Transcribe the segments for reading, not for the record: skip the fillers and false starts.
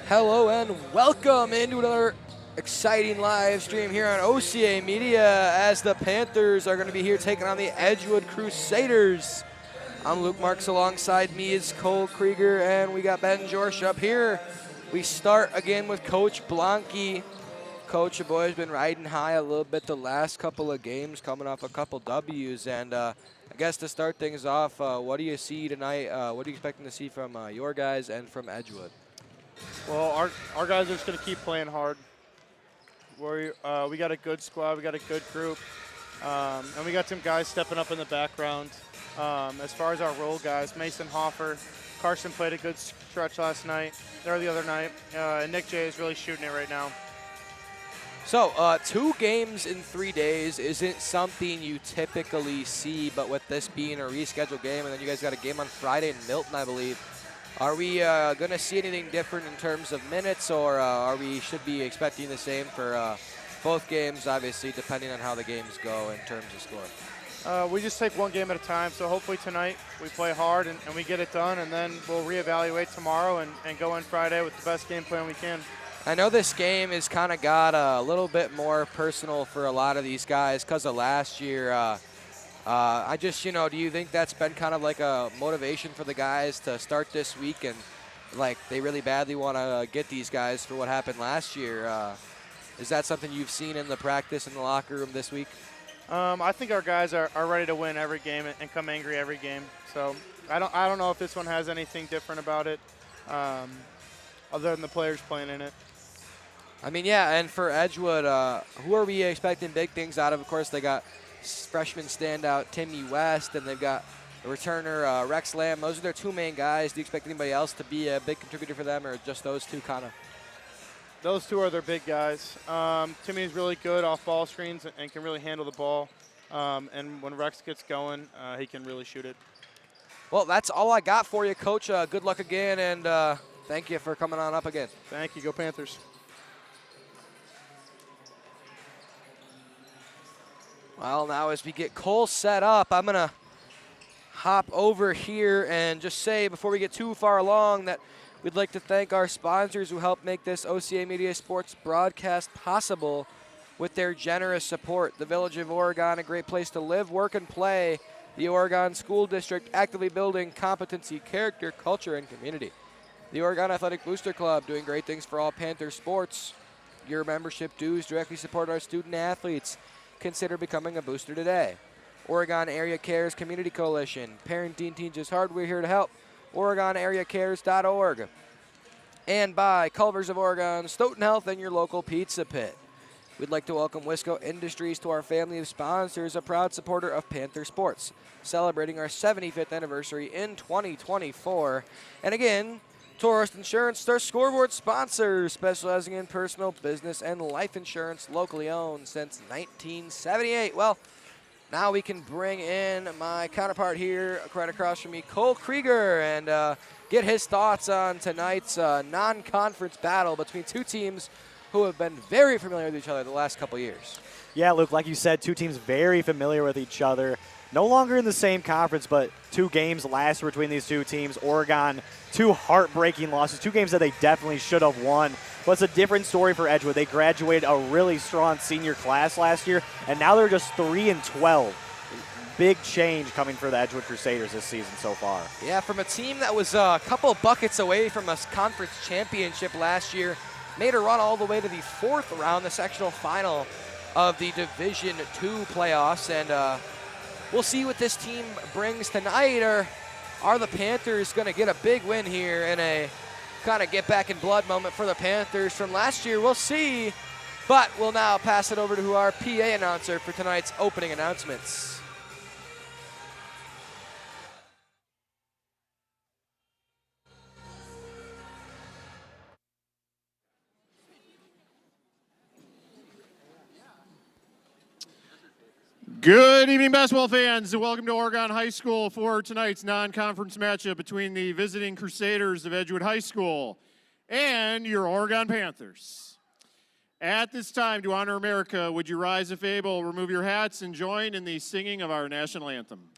Hello and welcome into another exciting live stream here on OCA Media as the Panthers are going to be here taking on the Edgewood Crusaders. I'm Luke Marx, alongside me is Cole Krueger, and we got Ben Jorsch up here. We start again with Coach Blanke. Coach, the boys been riding high a little bit the last couple of games, coming off a couple W's, and I guess to start things off, what do you see tonight? What are you expecting to see from your guys and from Edgewood? Well, our guys are just going to keep playing hard. We got a good squad, we got a good group, and we got some guys stepping up in the background. As far as our role guys, Mason Hoffer, Carson played a good stretch last night, or the other night, and Nick J is really shooting it right now. So 2 games in 3 days isn't something you typically see, but with this being a rescheduled game, and then you guys got a game on Friday in Milton, I believe. Are we going to see anything different in terms of minutes, or should be expecting the same for both games, obviously, depending on how the games go in terms of scoring? We just take one game at a time, so hopefully tonight we play hard and we get it done, and then we'll reevaluate tomorrow and go in Friday with the best game plan we can. I know this game has kind of got a little bit more personal for a lot of these guys because of last year. I just, do you think that's been kind of like a motivation for the guys to start this week, and like they really badly want to get these guys for what happened last year? Is that something you've seen in the practice in the locker room this week? I think our guys are ready to win every game and come angry every game. So I don't know if this one has anything different about it, other than the players playing in it. I mean, yeah, and for Edgewood, who are we expecting big things out of? Of course, they got freshman standout Timmy West, and they've got a returner Rex Lamb. Those are their 2 main guys. Do you expect anybody else to be a big contributor for them, or just those 2 kind of? Those 2 are their big guys. Timmy's really good off ball screens and can really handle the ball. And when Rex gets going, he can really shoot it. Well, that's all I got for you, Coach. Good luck again, and thank you for coming on up again. Thank you. Go Panthers. Well, now as we get Cole set up, I'm going to hop over here and just say before we get too far along that we'd like to thank our sponsors who help make this OCA Media Sports broadcast possible with their generous support. The Village of Oregon, a great place to live, work, and play. The Oregon School District, actively building competency, character, culture, and community. The Oregon Athletic Booster Club, doing great things for all Panther sports. Your membership dues directly support our student athletes. Consider becoming a booster today. Oregon Area Cares Community Coalition. Parenting teaches hard. We're here to help. OregonAreaCares.org. And by Culvers of Oregon, Stoughton Health, and your local pizza pit. We'd like to welcome Wisco Industries to our family of sponsors, a proud supporter of Panther sports, celebrating our 75th anniversary in 2024. And again, Tourist Insurance, their scoreboard sponsor, specializing in personal, business, and life insurance, locally owned since 1978. Well, now we can bring in my counterpart here, right across from me, Cole Krueger, and get his thoughts on tonight's non-conference battle between 2 teams who have been very familiar with each other the last couple years. Yeah, Luke, like you said, 2 teams very familiar with each other. No longer in the same conference, but 2 games last year between these 2 teams. Oregon, 2 heartbreaking losses, 2 games that they definitely should have won. But it's a different story for Edgewood. They graduated a really strong senior class last year, and now they're just 3-12. Big change coming for the Edgewood Crusaders this season so far. Yeah, from a team that was a couple buckets away from a conference championship last year, made a run all the way to the 4th round, the sectional final of the Division II playoffs. And we'll see what this team brings tonight. Or are the Panthers going to get a big win here in a kind of get back in blood moment for the Panthers from last year? We'll see. But we'll now pass it over to our PA announcer for tonight's opening announcements. Good evening, basketball fans, and welcome to Oregon High School for tonight's non-conference matchup between the visiting Crusaders of Edgewood High School and your Oregon Panthers. At this time, to honor America, would you rise if able, remove your hats, and join in the singing of our national anthem.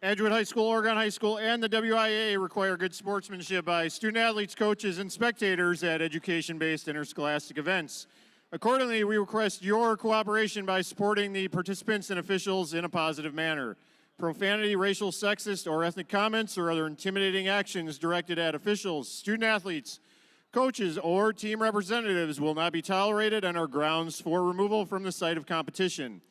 Edgewood High School, Oregon High School, and the WIA require good sportsmanship by student athletes, coaches, and spectators at education-based interscholastic events. Accordingly, we request your cooperation by supporting the participants and officials in a positive manner. Profanity, racial, sexist, or ethnic comments or other intimidating actions directed at officials, student athletes, coaches, or team representatives will not be tolerated and are grounds for removal from the site of competition.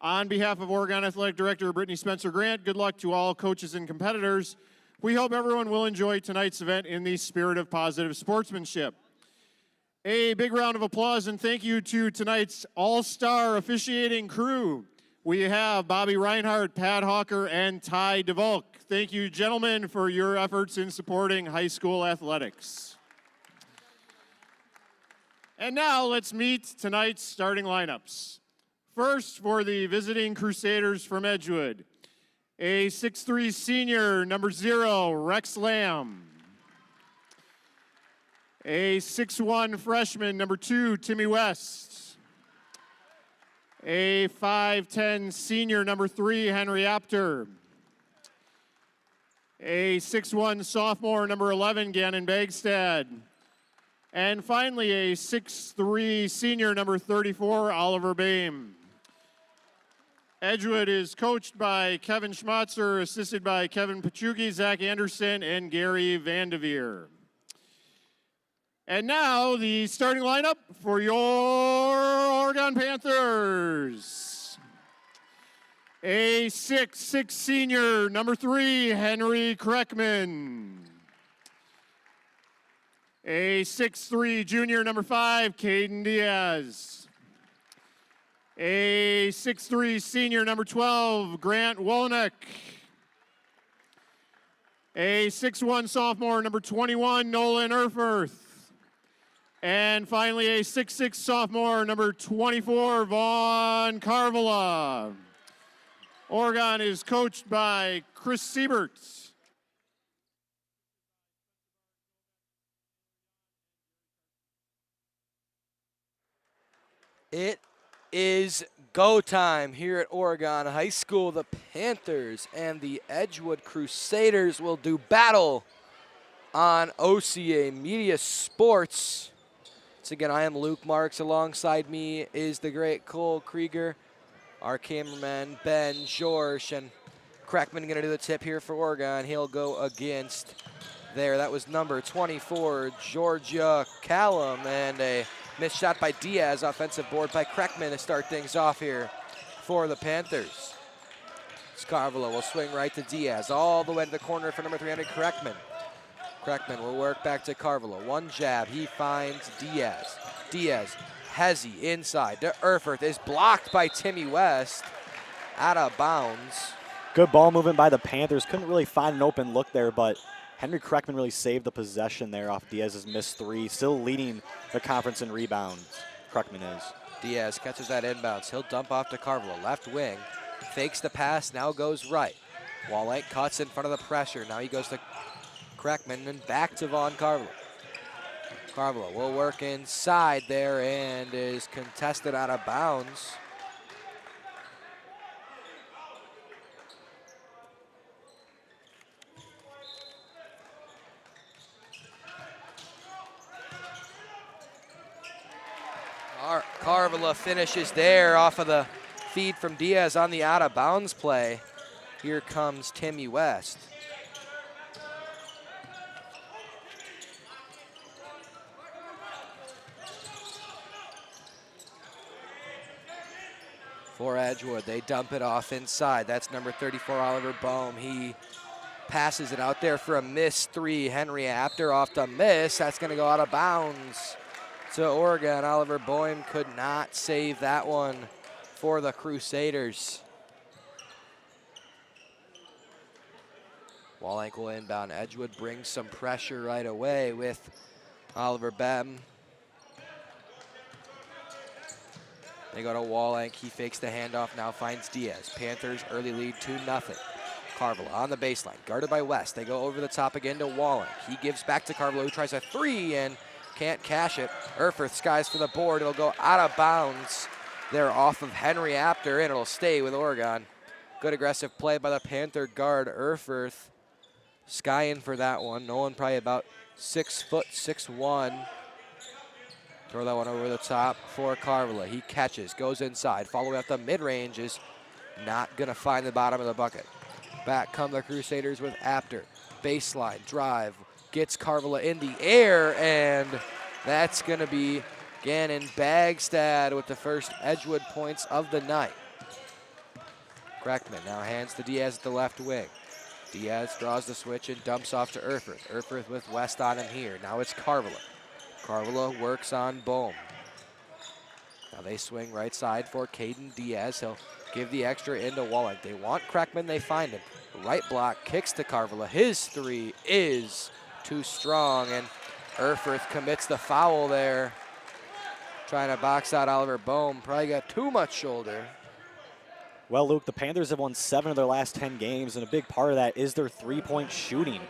On behalf of Oregon Athletic Director Brittany Spencer-Grant, good luck to all coaches and competitors. We hope everyone will enjoy tonight's event in the spirit of positive sportsmanship. A big round of applause and thank you to tonight's all-star officiating crew. We have Bobby Reinhardt, Pat Hawker, and Ty DeVolk. Thank you, gentlemen, for your efforts in supporting high school athletics. And now let's meet tonight's starting lineups. First, for the visiting Crusaders from Edgewood, a 6'3" senior, number 0, Rex Lamb. A 6'1" freshman, number 2, Timmy West. A 5'10" senior, number 3, Henry Apter. A 6'1" sophomore, number 11, Gannon Bagstad. And finally, a 6'3" senior, number 34, Oliver Boehm. Edgewood is coached by Kevin Schmatzer, assisted by Kevin Pachugi, Zach Anderson, and Gary Vandeveer. And now, the starting lineup for your Oregon Panthers. A 6'6" senior, number 3, Henry Kreckman. A 6'3" junior, number 5, Caden Diaz. A 6'3" senior, number 12, Grant Wolonek. A 6'1" sophomore, number 21, Nolan Erfurth. And finally, a 6'6" sophomore, number 24, Vaughn Carvala. Oregon is coached by Chris Siebert. It is Go time here at Oregon High School. The Panthers and the Edgewood Crusaders will do battle on OCA Media Sports. Once again, I am Luke Marx. Alongside me is the great Cole Krueger, our cameraman Ben George, and Crackman going to do the tip here for Oregon. He'll go against there. That was number 24, Georgia Callum, and a missed shot by Diaz. Offensive board by Crackman to start things off here for the Panthers. Scarvolo will swing right to Diaz, all the way to the corner for number 300, Crackman. Crackman will work back to Carvalho. One jab, he finds Diaz. Diaz, Hezzy inside to Erfurth, is blocked by Timmy West, out of bounds. Good ball movement by the Panthers. Couldn't really find an open look there, but Henry Crackman really saved the possession there off Diaz's missed three. Still leading the conference in rebounds, Crackman is. Diaz catches that inbounds. He'll dump off to Carvalho, left wing. Fakes the pass, now goes right. Wallach cuts in front of the pressure. Now he goes to Crackman and back to Vaughn Carvalho. Carvalho will work inside there and is contested out of bounds. Carvalho finishes there off of the feed from Diaz on the out of bounds play. Here comes Timmy West. For Edgewood, they dump it off inside. That's number 34, Oliver Bohm. He passes it out there for a missed three. Henry Apter off the miss. That's going to go out of bounds to Oregon. Oliver Boehm could not save that one for the Crusaders. Wallach will inbound. Edgewood brings some pressure right away with Oliver Boehm. They go to Wallach. He fakes the handoff, now finds Diaz. Panthers early lead 2-0. Carvalho on the baseline, guarded by West. They go over the top again to Wallach. He gives back to Carvalho, who tries a three and can't cash it. Erfurth skies for the board. It'll go out of bounds there off of Henry Apter, and it'll stay with Oregon. Good aggressive play by the Panther guard, Erfurth. Skying for that one. Nolan probably about 6 foot, 6'1". Throw that one over the top for Carvalho. He catches, goes inside. Follow up the mid-range is not going to find the bottom of the bucket. Back come the Crusaders with Apter. Baseline drive. Gets Carvalho in the air, and that's going to be Gannon Bagstad with the first Edgewood points of the night. Crackman now hands to Diaz at the left wing. Diaz draws the switch and dumps off to Erfurth. Erfurth with West on him here. Now it's Carvalho. Carvalho works on Bohm. Now they swing right side for Caden Diaz. He'll give the extra into Wallach. They want Crackman, they find him. Right block, kicks to Carvalho. His three is too strong, and Erfurth commits the foul there. Trying to box out Oliver Bohm. Probably got too much shoulder. Well, Luke, the Panthers have won 7 of their last 10 games, and a big part of that is their three-point shooting.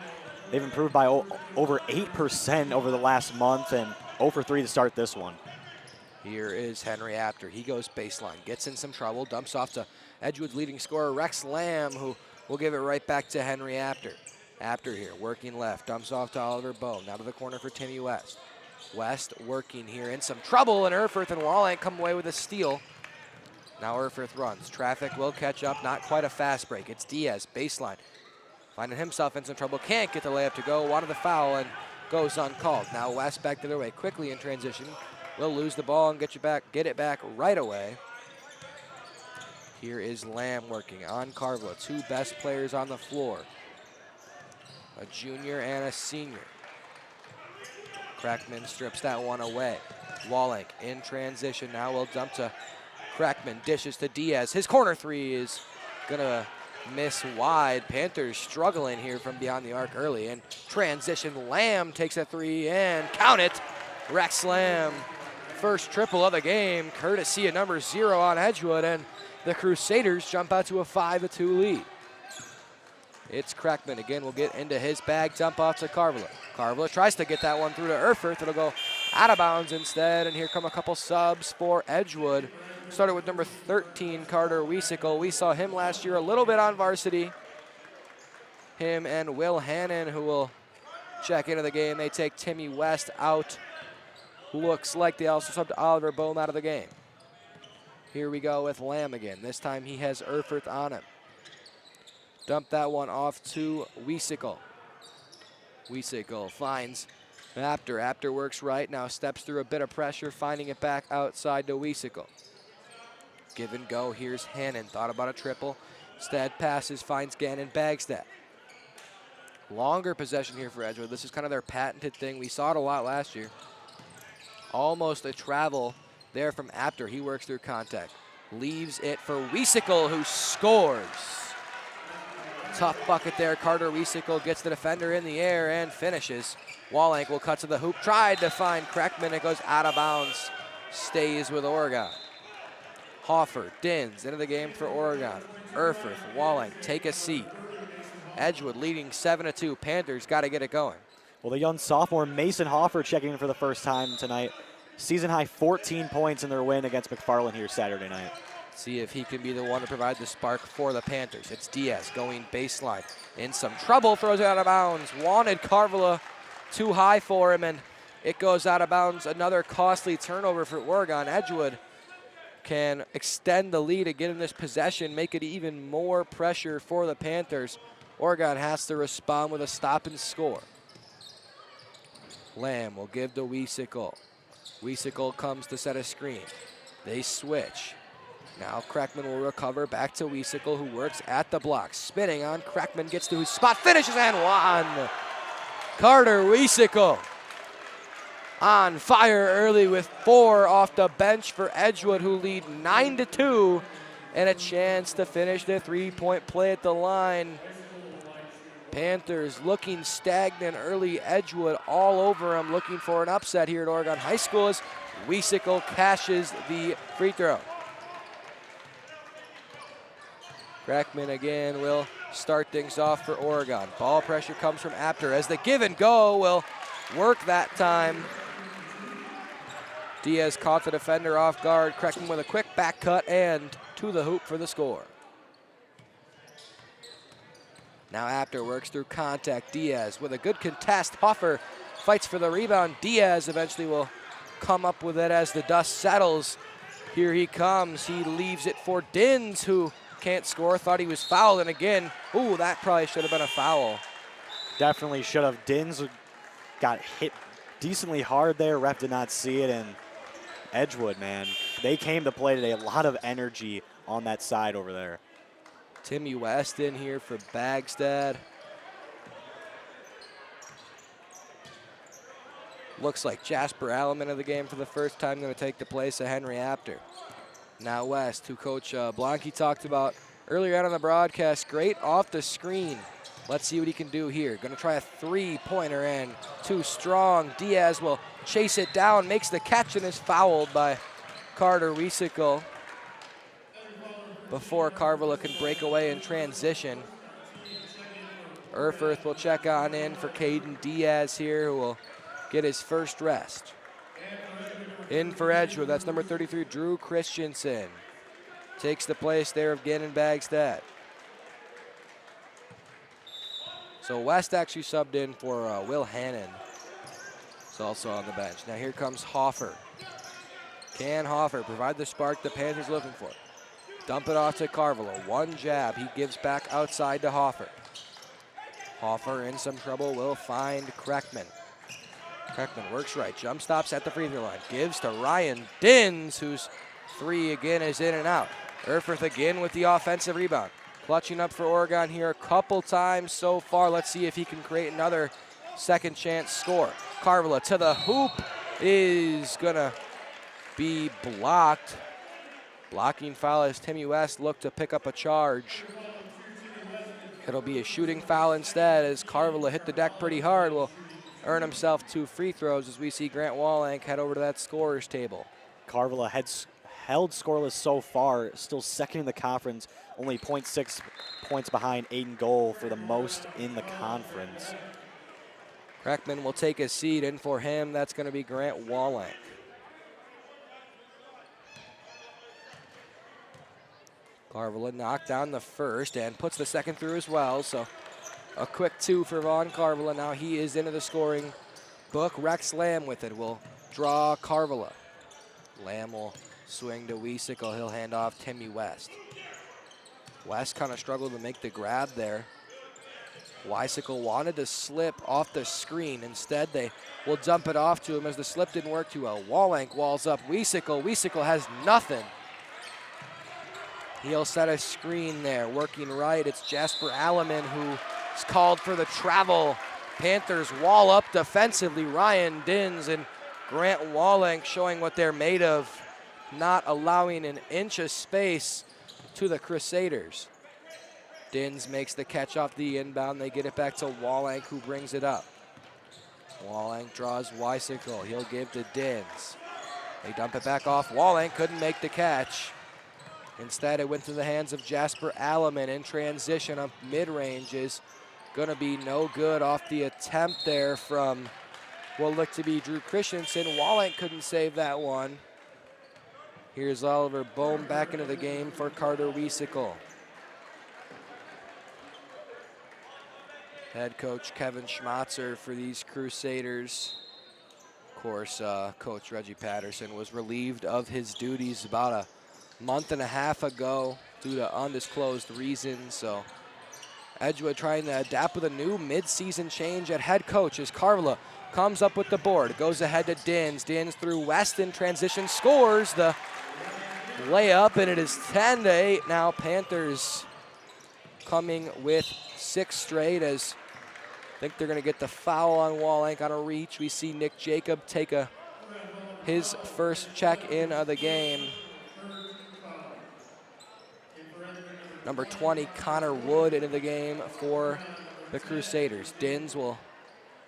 They've improved by over 8% over the last month, and 0 for 3 to start this one. Here is Henry Apter. He goes baseline, gets in some trouble, dumps off to Edgewood's leading scorer, Rex Lamb, who will give it right back to Henry Apter. Apter here, working left, dumps off to Oliver Bohm. Now to the corner for Timmy West. West working here in some trouble, and Erfurth and Wallach come away with a steal. Now Erfurth runs. Traffic will catch up, not quite a fast break. It's Diaz, baseline. Finding himself in some trouble, can't get the layup to go, wanted the foul, and goes uncalled. Now West back the other way, quickly in transition. Will lose the ball and get it back right away. Here is Lamb working on Carvalho, two best players on the floor. A junior and a senior. Crackman strips that one away. Wallach in transition, now will dump to Crackman, dishes to Diaz. His corner three is gonna miss wide. Panthers struggling here from beyond the arc early. And transition, Lamb takes a three and count it. Rex Lamb, first triple of the game, courtesy of number 0 on Edgewood, and the Crusaders jump out to a 5-2 lead. It's Crackman again, will get into his bag, dump off to Carvalho. Carvalho tries to get that one through to Erfurth. It'll go out of bounds instead, and here come a couple subs for Edgewood. Started with number 13, Carter Wiesicle. We saw him last year a little bit on varsity. Him and Will Hannon, who will check into the game. They take Timmy West out. Looks like they also subbed Oliver Bohm out of the game. Here we go with Lamb again. This time he has Erfurth on him. Dump that one off to Wiesicle. Wiesicle finds Apter. Apter works right, now steps through a bit of pressure, finding it back outside to Wiesicle. Give and go, here's Hannon. Thought about a triple. Instead passes, finds Gannon Bagstad. Longer possession here for Edgewood. This is kind of their patented thing. We saw it a lot last year. Almost a travel there from Apter. He works through contact. Leaves it for Wiesicle, who scores. Tough bucket there. Carter Wiesicle gets the defender in the air and finishes. Wallenk will cut to the hoop. Tried to find Kreckman. It goes out of bounds. Stays with Oregon. Hoffer, Dins into the game for Oregon. Erfurth, Wallenk take a seat. Edgewood leading 7-2. Panthers got to get it going. Well, the young sophomore Mason Hoffer checking in for the first time tonight. Season high 14 points in their win against McFarland here Saturday night. See if he can be the one to provide the spark for the Panthers. It's Diaz going baseline. In some trouble, throws it out of bounds. Wanted Carvilla too high for him, and it goes out of bounds. Another costly turnover for Oregon. Edgewood can extend the lead again in this possession, make it even more pressure for the Panthers. Oregon has to respond with a stop and score. Lamb will give to Wiesicle. Wiesicle comes to set a screen. They switch. Now Kreckman will recover back to Wiesicle, who works at the block. Spinning on Kreckman, gets to his spot, finishes and one. Carter Wiesicle on fire early with 4 off the bench for Edgewood, who lead 9-2, and a chance to finish the three-point play at the line. Panthers looking stagnant early. Edgewood all over them, looking for an upset here at Oregon High School as Wiesicle cashes the free throw. Kreckman again will start things off for Oregon. Ball pressure comes from Apter as the give and go will work that time. Diaz caught the defender off guard. Kreckman with a quick back cut and to the hoop for the score. Now Apter works through contact. Diaz with a good contest. Hoffer fights for the rebound. Diaz eventually will come up with it as the dust settles. Here he comes. He leaves it for Dins, who can't score. Thought he was fouled, and again, ooh, that probably should have been a foul. Definitely should have. Dins got hit decently hard there. Ref did not see it, and Edgewood, man, they came to play today. A lot of energy on that side over there. Timmy West in here for Bagstad. Looks like Jasper Alleman of the game for the first time, going to take the place of Henry Apter. Now West, who Coach Blanke talked about earlier on the broadcast, great off the screen. Let's see what he can do here. Going to try a three-pointer and too strong. Diaz will chase it down, makes the catch, and is fouled by Carter Wiesicle before Carvilla can break away in transition. Erfurth will check on in for Caden Diaz here, who will get his first rest. In for Edgewood, that's number 33, Drew Christensen. Takes the place there of Gannon Bagstad. So West actually subbed in for Will Hannon. He's also on the bench. Now here comes Hoffer. Can Hoffer provide the spark the Panthers looking for? Dump it off to Carvalho. One jab, he gives back outside to Hoffer. Hoffer in some trouble, will find Kreckman. Kreckman works right, jump stops at the free throw line. Gives to Ryan Dins, whose three again is in and out. Erfurth again with the offensive rebound. Clutching up for Oregon here a couple times so far. Let's see if he can create another second chance score. Carvalho to the hoop is gonna be blocked. Blocking foul as Timmy West looked to pick up a charge. It'll be a shooting foul instead as Carvalho hit the deck pretty hard. Will earn himself 2 free throws as we see Grant Wallenk head over to that scorer's table. Carvalho held scoreless so far, still second in the conference, only 0.6 points behind Aiden Goal for the most in the conference. Kreckman will take a seat in for him. That's going to be Grant Wallenk. Carvilla knocked down the first and puts the second through as well. So a quick 2 for Vaughn Carvilla. Now he is into the scoring book. Rex Lamb with it will draw Carvilla. Lamb will swing to Wiesickle. He'll hand off Timmy West. West kind of struggled to make the grab there. Wiesickle wanted to slip off the screen. Instead, they will dump it off to him as the slip didn't work too well. Wallenk walls up Wiesickle. Wiesickle has nothing. He'll set a screen there, working right. It's Jasper Alleman who is called for the travel. Panthers wall up defensively. Ryan Dins and Grant Wallenk showing what they're made of, not allowing an inch of space to the Crusaders. Dins makes the catch off the inbound. They get it back to Wallenk, who brings it up. Wallenk draws Wiesickle. He'll give to Dins. They dump it back off. Wallenk couldn't make the catch. Instead, it went to the hands of Jasper Alleman in transition. Up mid-range is going to be no good off the attempt there from what looked to be Drew Christensen. Wallenk couldn't save that one. Here's Oliver Bohm back into the game for Carter Wiesickle. Head coach Kevin Schmatzer for these Crusaders. Of course, Coach Reggie Patterson was relieved of his duties about a month and a half ago due to undisclosed reasons. So Edgewood trying to adapt with a new mid-season change at head coach as Carvilla comes up with the board. Goes ahead to Dins. Dins through West in transition, scores the layup, and it is 10-8 now. Panthers coming with 6 straight as I think they're going to get the foul on Wallenk on a reach. We see Nick Jacob take his first check in of the game. Number 20, Connor Wood, into the game for the Crusaders. Dins will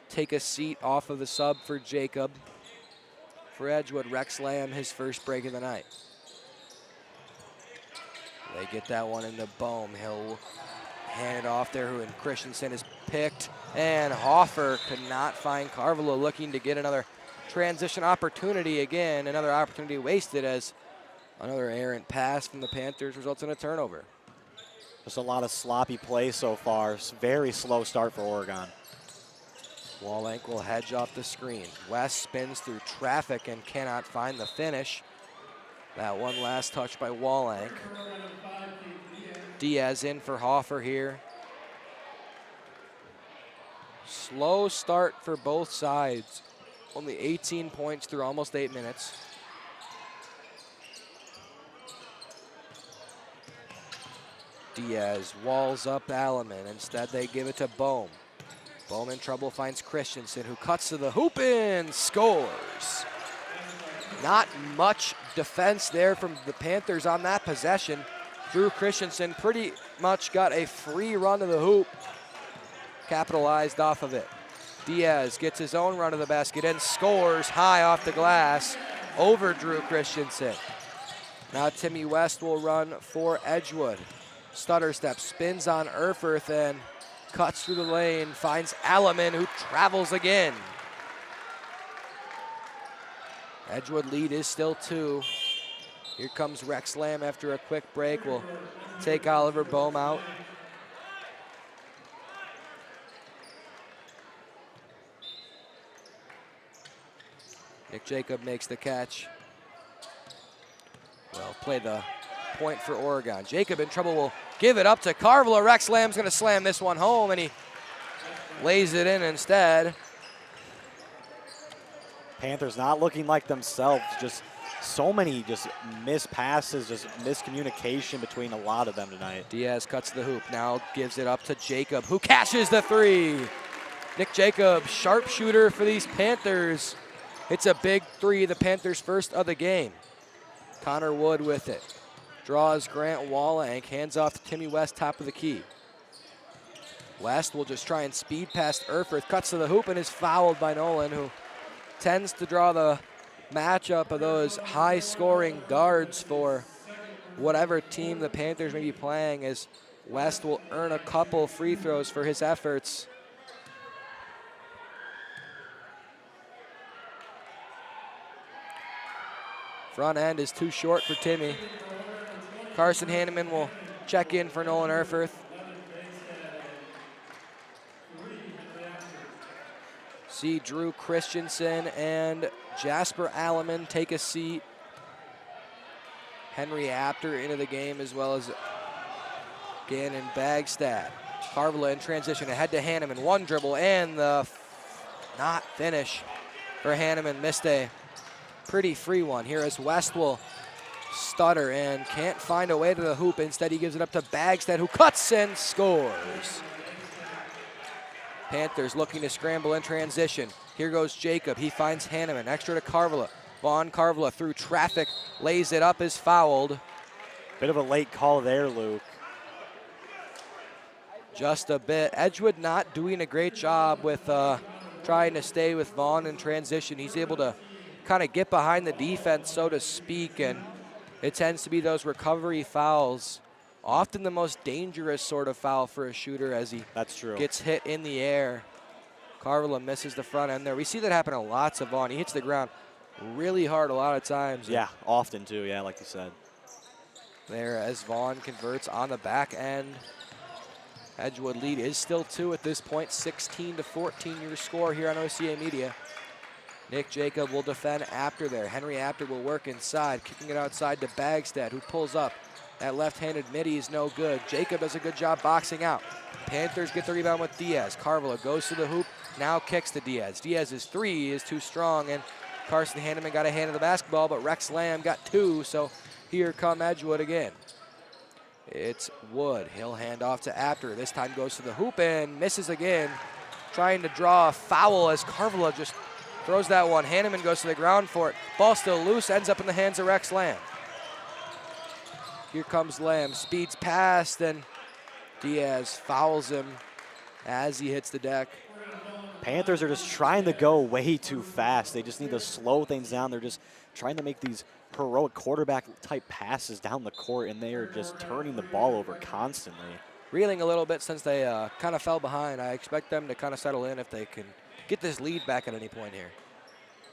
take a seat off of the sub for Jacob. For Edgewood, Rex Lamb, his first break of the night. They get that one into Bohm. He'll hand it off there, and Christensen is picked. And Hoffer could not find Carvilla, looking to get another transition opportunity again. Another opportunity wasted as another errant pass from the Panthers results in a turnover. Just a lot of sloppy play so far. Very slow start for Oregon. Wallenk will hedge off the screen. West spins through traffic and cannot find the finish. That one last touch by Wallenk. Diaz in for Hoffer here. Slow start for both sides. Only 18 points through almost 8 minutes. Diaz walls up Alleman. Instead, they give it to Bohm. Bohm in trouble, finds Christensen, who cuts to the hoop and scores. Not much defense there from the Panthers on that possession. Drew Christensen pretty much got a free run to the hoop. Capitalized off of it. Diaz gets his own run to the basket and scores high off the glass over Drew Christensen. Now Timmy West will run for Edgewood. Stutter step, spins on Erfurth and cuts through the lane, finds Alleman, who travels again. Edgewood lead is still 2. Here comes Rex Lamb after a quick break. We'll take Oliver Bohm out. Nick Jacob makes the catch. Well, play the point for Oregon. Jacob in trouble, will give it up to Carvilla. Rex Lamb's going to slam this one home, and he lays it in instead. Panthers not looking like themselves. Just so many just missed passes, just miscommunication between a lot of them tonight. Diaz cuts the hoop, now gives it up to Jacob, who cashes the 3. Nick Jacob, sharpshooter for these Panthers. It's a big 3, the Panthers' first of the game. Connor Wood with it. Draws Grant Wallenk, hands off to Timmy West, top of the key. West will just try and speed past Erfurth, cuts to the hoop and is fouled by Nolan, who tends to draw the matchup of those high-scoring guards for whatever team the Panthers may be playing, as West will earn a couple free throws for his efforts. Front end is too short for Timmy. Carson Hanneman will check in for Nolan Erfurth. See Drew Christensen and Jasper Alleman take a seat. Henry Apter into the game, as well as Gannon Bagstad. Carvala in transition, ahead to Hanneman. One dribble and the not finish for Hanneman. Missed a pretty free one here as West will stutter and can't find a way to the hoop. Instead, he gives it up to Bagstad, who cuts and scores. Panthers looking to scramble in transition. Here goes Jacob. He finds Hanneman. Extra to Carvala. Vaughn Carvala through traffic, lays it up, is fouled. Bit of a late call there, Luke. Just a bit. Edgewood not doing a great job with trying to stay with Vaughn in transition. He's able to kind of get behind the defense, so to speak, and it tends to be those recovery fouls. Often the most dangerous sort of foul for a shooter as he That's true. gets hit in the air. Carvala misses the front end there. We see that happen a lot to Vaughn. He hits the ground really hard a lot of times. Yeah, often too, yeah, like you said. There as Vaughn converts on the back end. Edgewood lead is still 2 at this point, 16-14 your score here on OCA Media. Nick Jacob will defend Apter there. Henry Apter will work inside, kicking it outside to Bagstad, who pulls up. That left-handed midi is no good. Jacob does a good job boxing out. Panthers get the rebound with Diaz. Carvala goes to the hoop, now kicks to Diaz. Diaz's three is too strong, and Carson Hanneman got a hand of the basketball, but Rex Lamb got 2, so here come Edgewood again. It's Wood. He'll hand off to Apter. This time goes to the hoop and misses again. Trying to draw a foul as Carvala just throws that one. Hanneman goes to the ground for it. Ball still loose, ends up in the hands of Rex Lamb. Here comes Lamb, speeds past, and Diaz fouls him as he hits the deck. Panthers are just trying to go way too fast. They just need to slow things down. They're just trying to make these heroic quarterback-type passes down the court, and they are just turning the ball over constantly. Reeling a little bit since they kind of fell behind. I expect them to kind of settle in if they can get this lead back at any point here.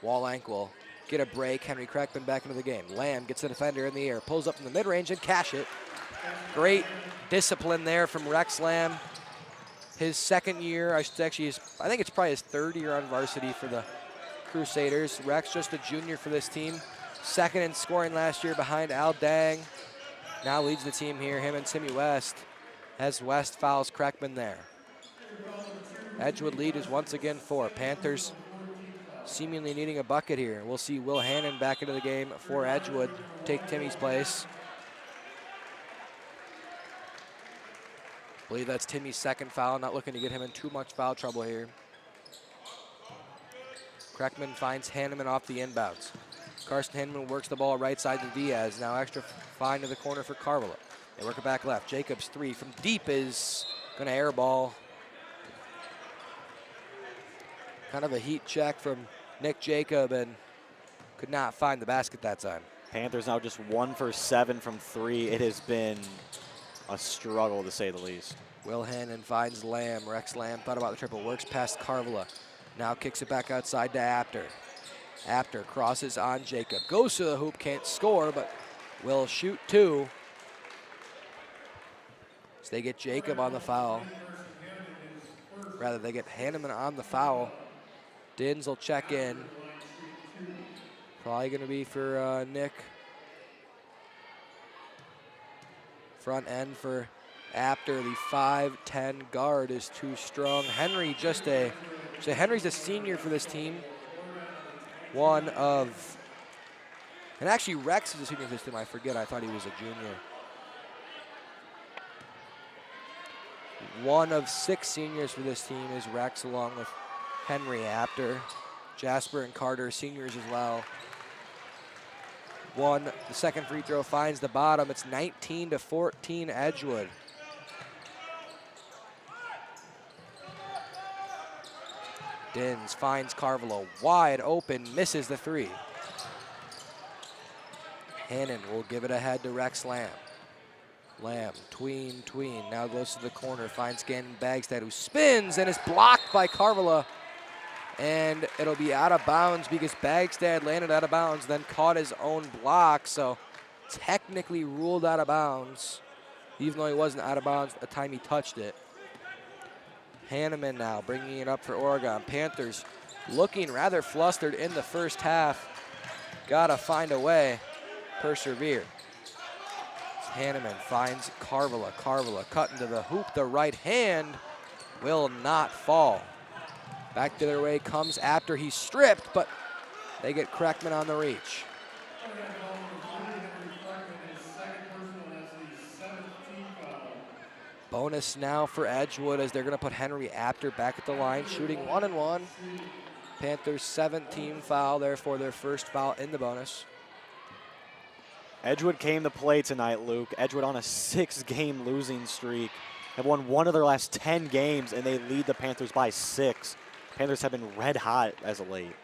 Wallank will get a break. Henry Crackman back into the game. Lamb gets the defender in the air, pulls up in the mid-range and cash it. Great discipline there from Rex Lamb. His second year, I think it's probably his third year on varsity for the Crusaders. Rex just a junior for this team. Second in scoring last year behind Al Dang. Now leads the team here, him and Timmy West, as West fouls Crackman there. Edgewood lead is once again 4. Panthers seemingly needing a bucket here. We'll see Will Hannon back into the game for Edgewood, take Timmy's place. I believe that's Timmy's second foul, not looking to get him in too much foul trouble here. Crackman finds Hanneman off the inbounds. Carson Hanneman works the ball right side to Diaz. Now extra fine to the corner for Carvala. They work it back left. Jacobs' three from deep is going to airball. Kind of a heat check from Nick Jacob and could not find the basket that time. Panthers now just 1 for 7 from 3. It has been a struggle, to say the least. Will Hannon finds Lamb. Rex Lamb thought about the triple, works past Carvala. Now kicks it back outside to Apter. Apter crosses on Jacob. Goes to the hoop, can't score, but will shoot 2. So they get Jacob on the foul. Rather, they get Hanneman on the foul. Dins will check in. Probably going to be for Nick. Front end for Apter. The 5'10" guard is too strong. Henry so Henry's a senior for this team. And actually Rex is a senior for this team. I forget, I thought he was a junior. One of 6 seniors for this team is Rex, along with Henry Apter. Jasper and Carter are seniors as well. The second free throw finds the bottom. It's 19-14 Edgewood. Dins finds Carvala wide open, misses the 3. Hannon will give it ahead to Rex Lamb. Lamb, tween, now goes to the corner, finds Gannon Bagstad, who spins and is blocked by Carvala. And it'll be out of bounds because Bagstad landed out of bounds, then caught his own block. So technically ruled out of bounds, even though he wasn't out of bounds at the time he touched it. Hanneman now bringing it up for Oregon. Panthers looking rather flustered in the first half. Gotta find a way, persevere. Hanneman finds Carvala. Carvala cutting to the hoop. The right hand will not fall. Back the other way comes after he's stripped, but they get Kreckman on the reach. Bonus now for Edgewood as they're going to put Henry Apter back at the line, shooting 1-1. Panthers 7th-team foul, therefore their first foul in the bonus. Edgewood came to play tonight, Luke. Edgewood on a 6-game losing streak. Have won one of their last 10 games, and they lead the Panthers by 6. Panthers have been red hot as of late.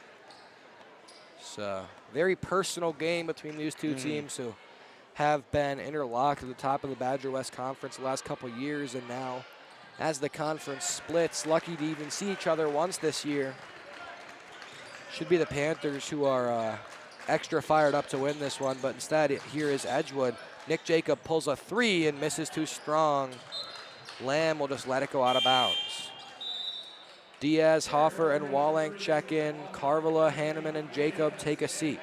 It's a very personal game between these two teams who have been interlocked at the top of the Badger West Conference the last couple years, and now as the conference splits, lucky to even see each other once this year. Should be the Panthers who are extra fired up to win this one, but instead here is Edgewood. Nick Jacob pulls a 3 and misses too strong. Lamb will just let it go out of bounds. Diaz, Hoffer, and Wallenk check in. Carvala, Hanneman, and Jacob take a seat.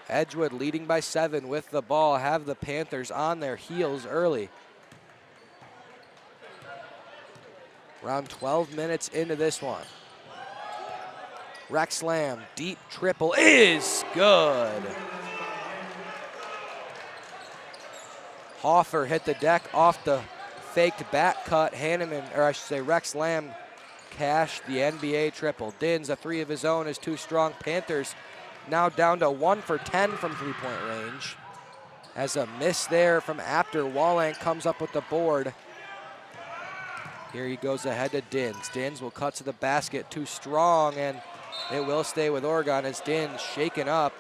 Edgewood leading by 7 with the ball, have the Panthers on their heels early. Around 12 minutes into this one. Rex Lamb, deep triple is good. Hoffer hit the deck off the faked back cut. Hanneman, or I should say Rex Lamb, cashed the NBA triple. Dins, a 3 of his own, is too strong. Panthers now down to 1 for 10 from three-point range. As a miss there from Apter, Wallenk comes up with the board. Here he goes ahead to Dins. Dins will cut to the basket, too strong, and it will stay with Oregon as Dins shaken up.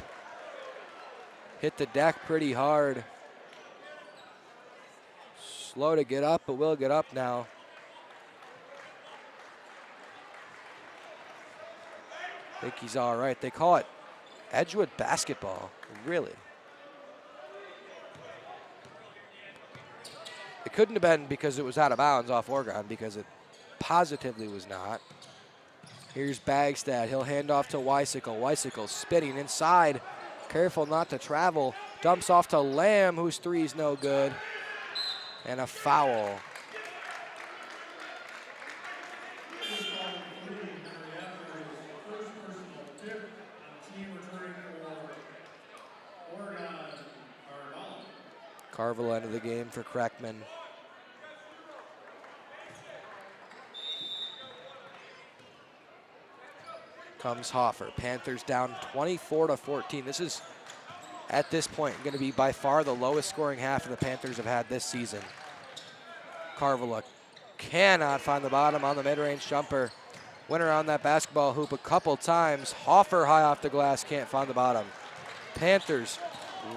Hit the deck pretty hard. Slow to get up, but will get up now. I think he's all right. They call it Edgewood basketball, really. It couldn't have been because it was out of bounds off Oregon, because it positively was not. Here's Bagstad. He'll hand off to Weisikel. Weisikel spinning inside. Careful not to travel. Dumps off to Lamb, whose 3's no good. And a foul. Carvala into the game for Kreckman. Comes Hoffer. Panthers down 24-14. This is, at this point, going to be by far the lowest scoring half of the Panthers have had this season. Carvala cannot find the bottom on the mid-range jumper. Went around that basketball hoop a couple times. Hoffer high off the glass, can't find the bottom. Panthers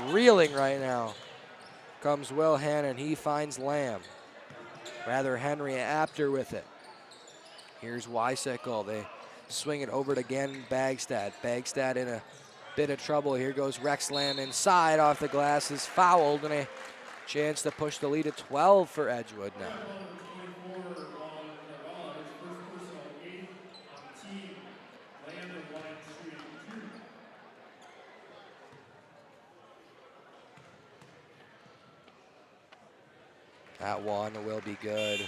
reeling right now. Comes Will Hannon, he finds Lamb. Rather Henry Apter with it. Here's Weisikel. They swing it over to again Bagstad. Bagstad in a bit of trouble. Here goes Rex Lamb inside off the glass, is fouled, and a chance to push the lead to 12 for Edgewood now. That one will be good.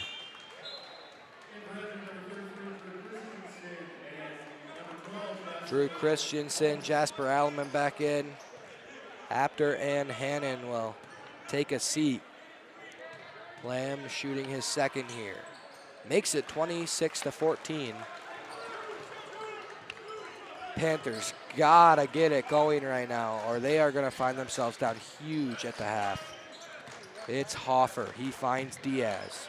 Drew Christensen, Jasper Alleman back in. Apter and Hannon will take a seat. Lamb shooting his second here. Makes it 26-14. Panthers gotta get it going right now, or they are gonna find themselves down huge at the half. It's Hoffer, he finds Diaz.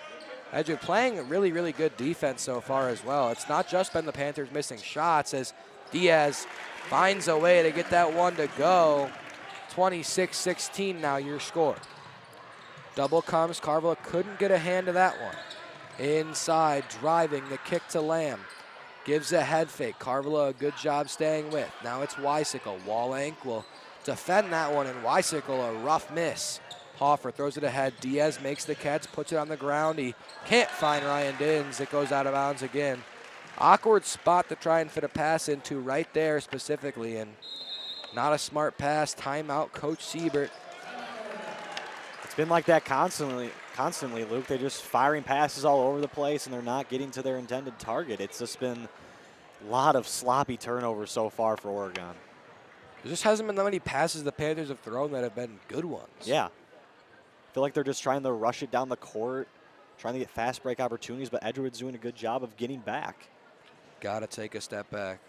Edgewood playing a really, really good defense so far as well. It's not just been the Panthers missing shots as Diaz finds a way to get that one to go. 26-16 now your score. Double comes, Carvala couldn't get a hand to that one. Inside, driving, the kick to Lamb. Gives a head fake, Carvala a good job staying with. Now it's Weisikel. Wallenk will defend that one, and Weisickle, a rough miss. Hoffer throws it ahead. Diaz makes the catch, puts it on the ground. He can't find Ryan Dins. It goes out of bounds again. Awkward spot to try and fit a pass into right there specifically, and not a smart pass. Timeout, Coach Siebert. It's been like that constantly, Luke. They're just firing passes all over the place, and they're not getting to their intended target. It's just been a lot of sloppy turnovers so far for Oregon. There just hasn't been that many passes the Panthers have thrown that have been good ones. Yeah. I feel like they're just trying to rush it down the court, trying to get fast break opportunities, but Edgewood's doing a good job of getting back. Got to take a step back.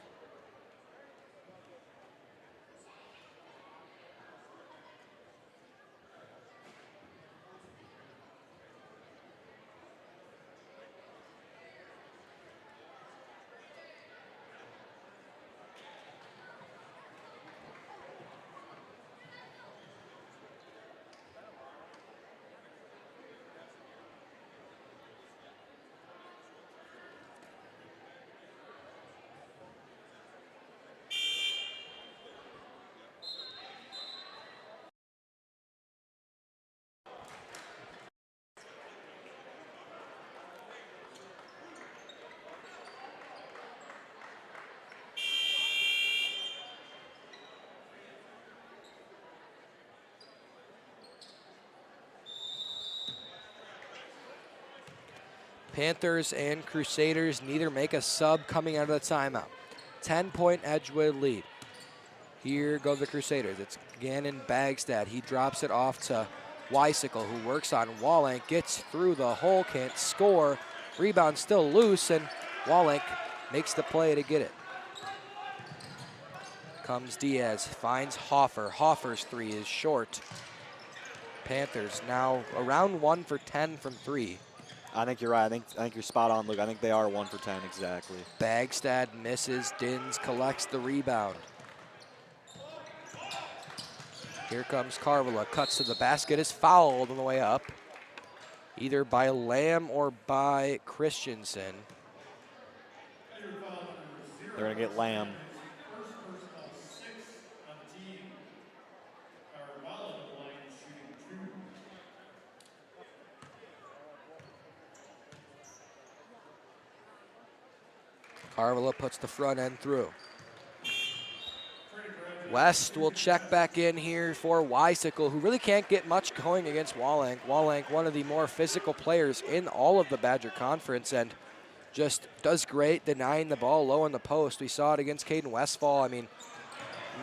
Panthers and Crusaders neither make a sub coming out of the timeout. 10-point Edgewood lead. Here go the Crusaders. It's Gannon Bagstad. He drops it off to Weisickle, who works on Wallenk, gets through the hole, can't score. Rebound still loose, and Wallenk makes the play to get it. Comes Diaz, finds Hoffer. Hoffer's three is short. Panthers now around 1 for 10 from three. I think you're right. I think you're spot on, Luke. I think they are 1 for 10 exactly. Bagstad misses. Dins collects the rebound. Here comes Carvala. Cuts to the basket. Is fouled on the way up, either by Lamb or by Christensen. They're going to get Lamb. Carvala puts the front end through. West will check back in here for Weisickle, who really can't get much going against Wallenk. Wallenk, one of the more physical players in all of the Badger Conference, and just does great denying the ball low in the post. We saw it against Caden Westfall. I mean,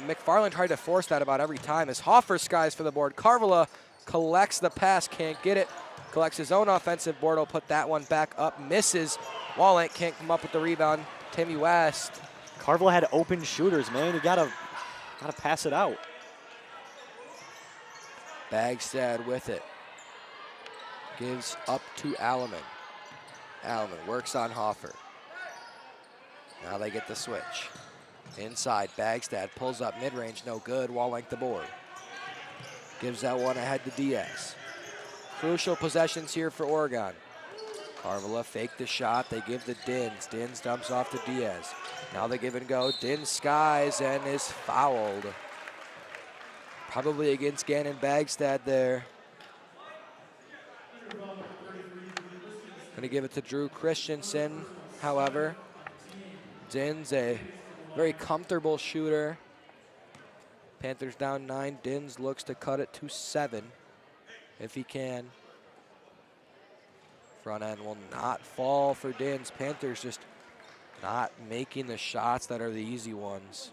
McFarland tried to force that about every time. As Hoffer skies for the board, Carvala collects the pass, can't get it. Collects his own offensive board, will put that one back up, misses. Wallenk can't come up with the rebound. Timmy West. Carvala had open shooters, man. You gotta pass it out. Bagstad with it. Gives up to Alleman. Alleman works on Hoffer. Now they get the switch. Inside, Bagstad pulls up mid-range, no good. Wallenk the board. Gives that one ahead to Diaz. Crucial possessions here for Oregon. Carvala faked the shot. They give to Dins. Dins dumps off to Diaz. Now they give and go. Dins skies and is fouled. Probably against Gannon Bagstad there. Going to give it to Drew Christensen, however. Dins, a very comfortable shooter. Panthers down 9. Dins looks to cut it to 7 if he can. Front end will not fall for Dins. Panthers just not making the shots that are the easy ones.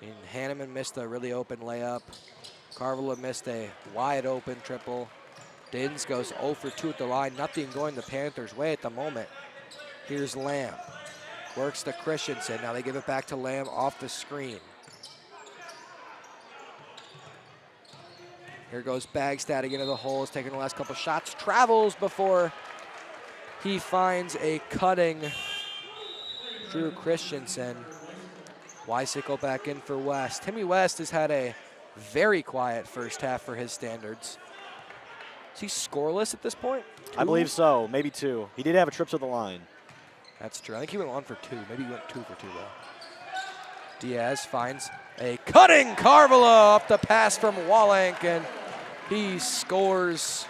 And Hanneman missed a really open layup. Carvala missed a wide open triple. Dins goes 0 for 2 at the line. Nothing going the Panthers' way at the moment. Here's Lamb. Works to Christensen. Now they give it back to Lamb off the screen. Here goes Bagstad again to the hole. He's taking the last couple shots. Travels before he finds a cutting Drew Christensen. Weisickle back in for West. Timmy West has had a very quiet first half for his standards. Is he scoreless at this point? 2? I believe so, maybe 2. He did have a trip to the line. That's true. I think he went 1 for 2. Maybe he went 2 for 2 though. Diaz finds a cutting Carvala up the pass from Wallenk, and he scores.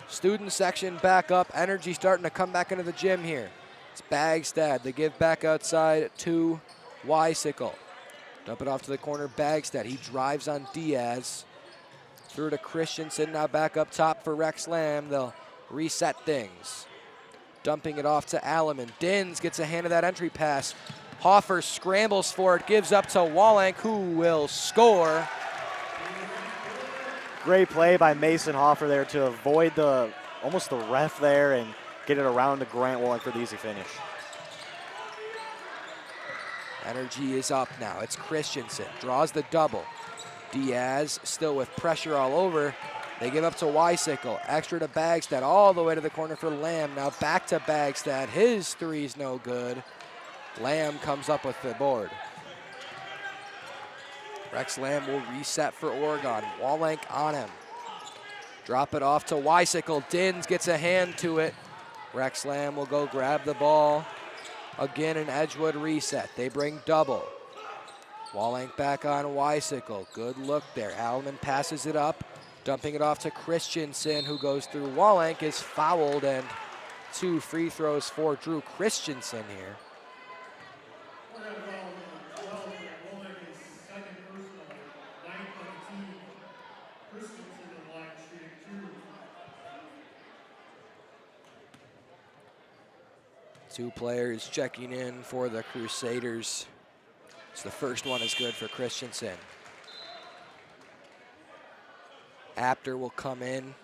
Student section back up. Energy starting to come back into the gym here. It's Bagstad. They give back outside to Weisickle. Dump it off to the corner. Bagstad. He drives on Diaz. Through to Christensen. Now back up top for Rex Lamb. They'll reset things. Dumping it off to Alleman. Dins gets a hand of that entry pass. Hoffer scrambles for it. Gives up to Wallenk, who will score. Great play by Mason Hoffer there to avoid almost the ref there and get it around to Grant Wallenk for the easy finish. Energy is up now. It's Christensen. Draws the double. Diaz still with pressure all over. They give up to Weisickle. Extra to Bagstad. All the way to the corner for Lamb. Now back to Bagstad. His three's no good. Lamb comes up with the board. Rex Lamb will reset for Oregon. Wallenk on him. Drop it off to Weisickle. Dins gets a hand to it. Rex Lamb will go grab the ball. Again, an Edgewood reset. They bring double. Wallenk back on Weisickle. Good look there. Alleman passes it up. Dumping it off to Christensen, who goes through. Wallenk is fouled, and 2 free throws for Drew Christensen here. Two players checking in for the Crusaders. So the first one is good for Christensen. Apter will come in.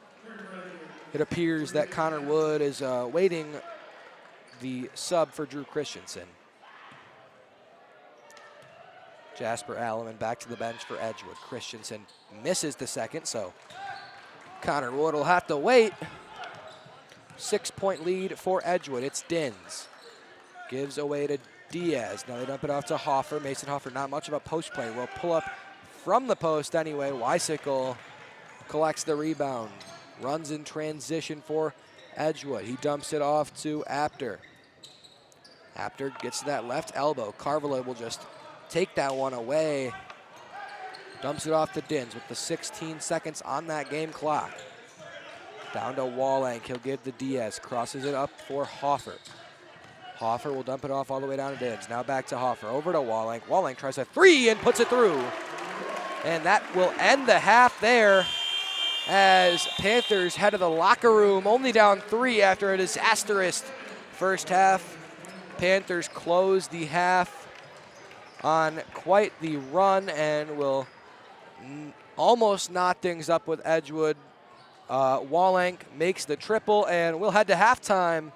It appears that Connor Wood is waiting the sub for Drew Christensen. Jasper Alleman back to the bench for Edgewood. Christensen misses the second, so Connor Wood will have to wait. 6-point lead for Edgewood. It's Dins. Gives away to Diaz. Now they dump it off to Hoffer. Mason Hoffer, not much of a post play. Will pull up from the post anyway. Weisickle collects the rebound. Runs in transition for Edgewood. He dumps it off to Apter. Apter gets to that left elbow. Carvala will just take that one away. Dumps it off to Dins with the 16 seconds on that game clock. Down to Wallenk. He'll give to Diaz. Crosses it up for Hoffer. Hoffer will dump it off all the way down to Dins. Now back to Hoffer. Over to Wallenk. Wallenk tries a three and puts it through. And that will end the half there, as Panthers head to the locker room only down 3 after a disastrous first half. Panthers close the half on quite the run and will almost knot things up with Edgewood. Wallenk makes the triple, and we'll head to halftime.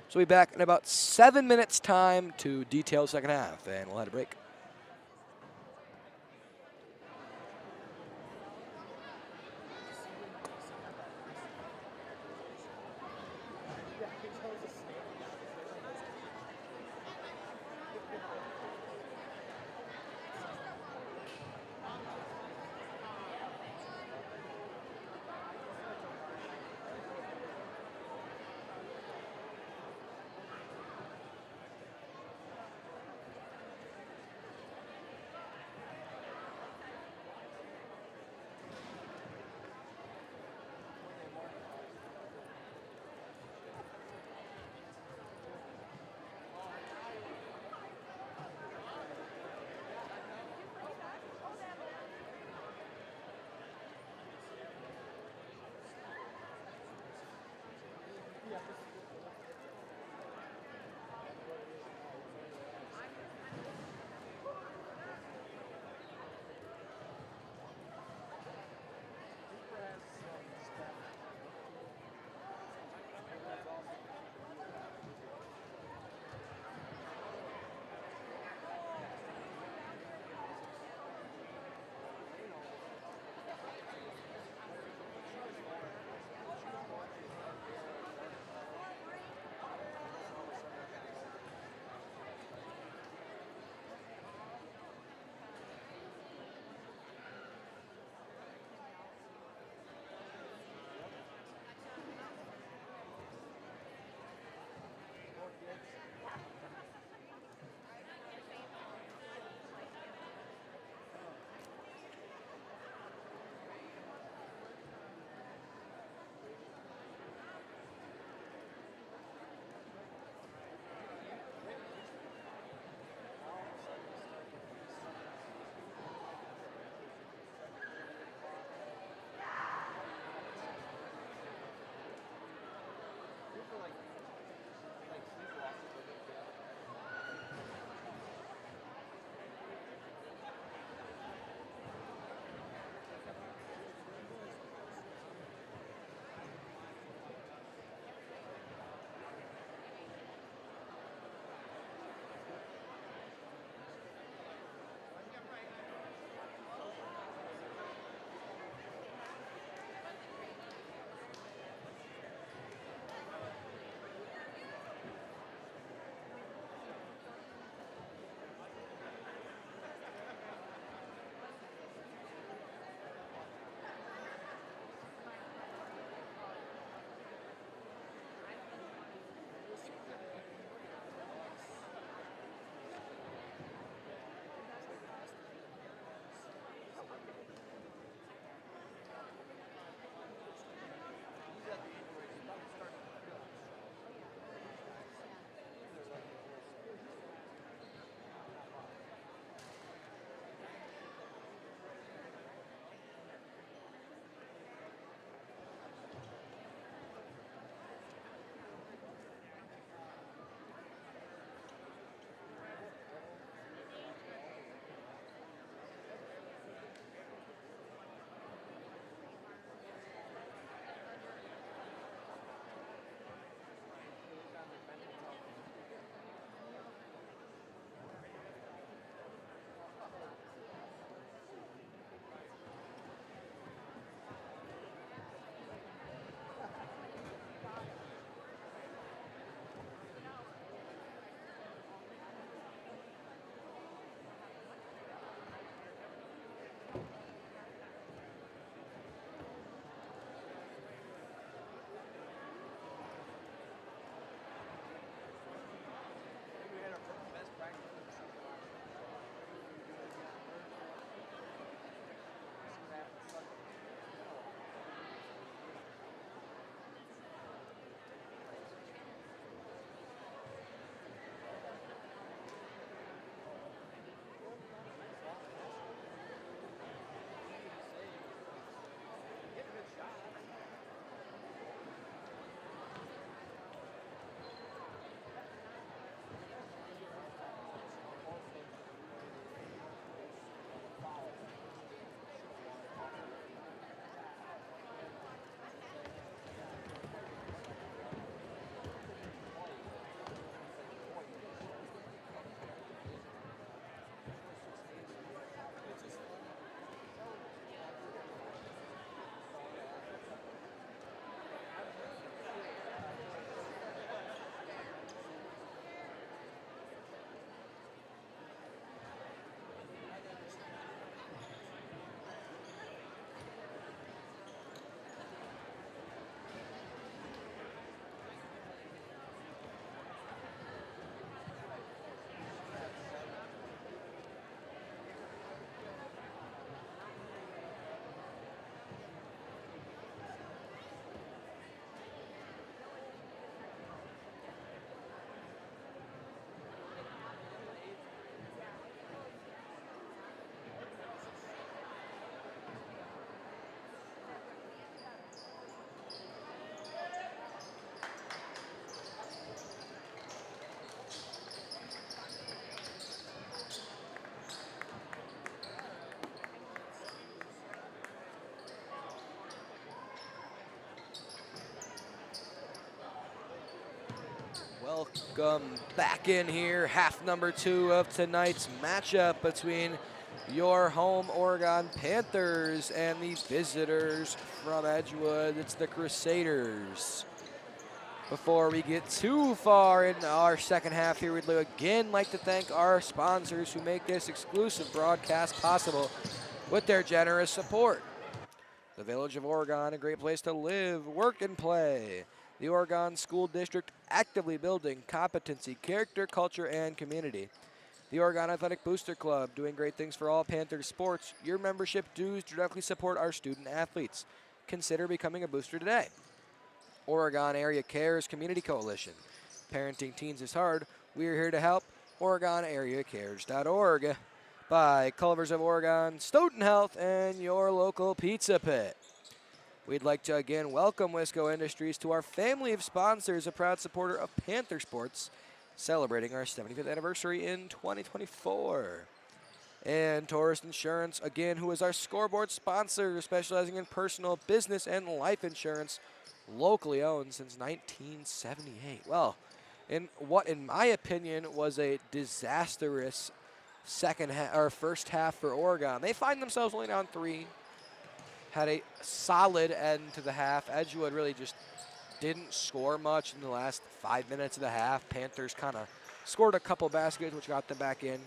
So we'll be back in about 7 minutes' time to detail the second half, and we'll head a break. Welcome back in here. Half number 2 of tonight's matchup between your home Oregon Panthers and the visitors from Edgewood. It's the Crusaders. Before we get too far in our second half here, we'd again like to thank our sponsors who make this exclusive broadcast possible with their generous support. The Village of Oregon, a great place to live, work, and play. The Oregon School District, actively building competency, character, culture, and community. The Oregon Athletic Booster Club, doing great things for all Panthers sports. Your membership dues directly support our student athletes. Consider becoming a booster today. Oregon Area Cares Community Coalition. Parenting teens is hard. We're here to help. OregonAreaCares.org. By Culvers of Oregon, Stoughton Health, and your local pizza pit. We'd like to again welcome Wisco Industries to our family of sponsors, a proud supporter of Panther sports, celebrating our 75th anniversary in 2024. And Taurus Insurance, again, who is our scoreboard sponsor, specializing in personal, business, and life insurance, locally owned since 1978. Well, in what, in my opinion, was a disastrous first half for Oregon. They find themselves only down 3. Had a solid end to the half. Edgewood really just didn't score much in the last 5 minutes of the half. Panthers kind of scored a couple baskets, which got them back in.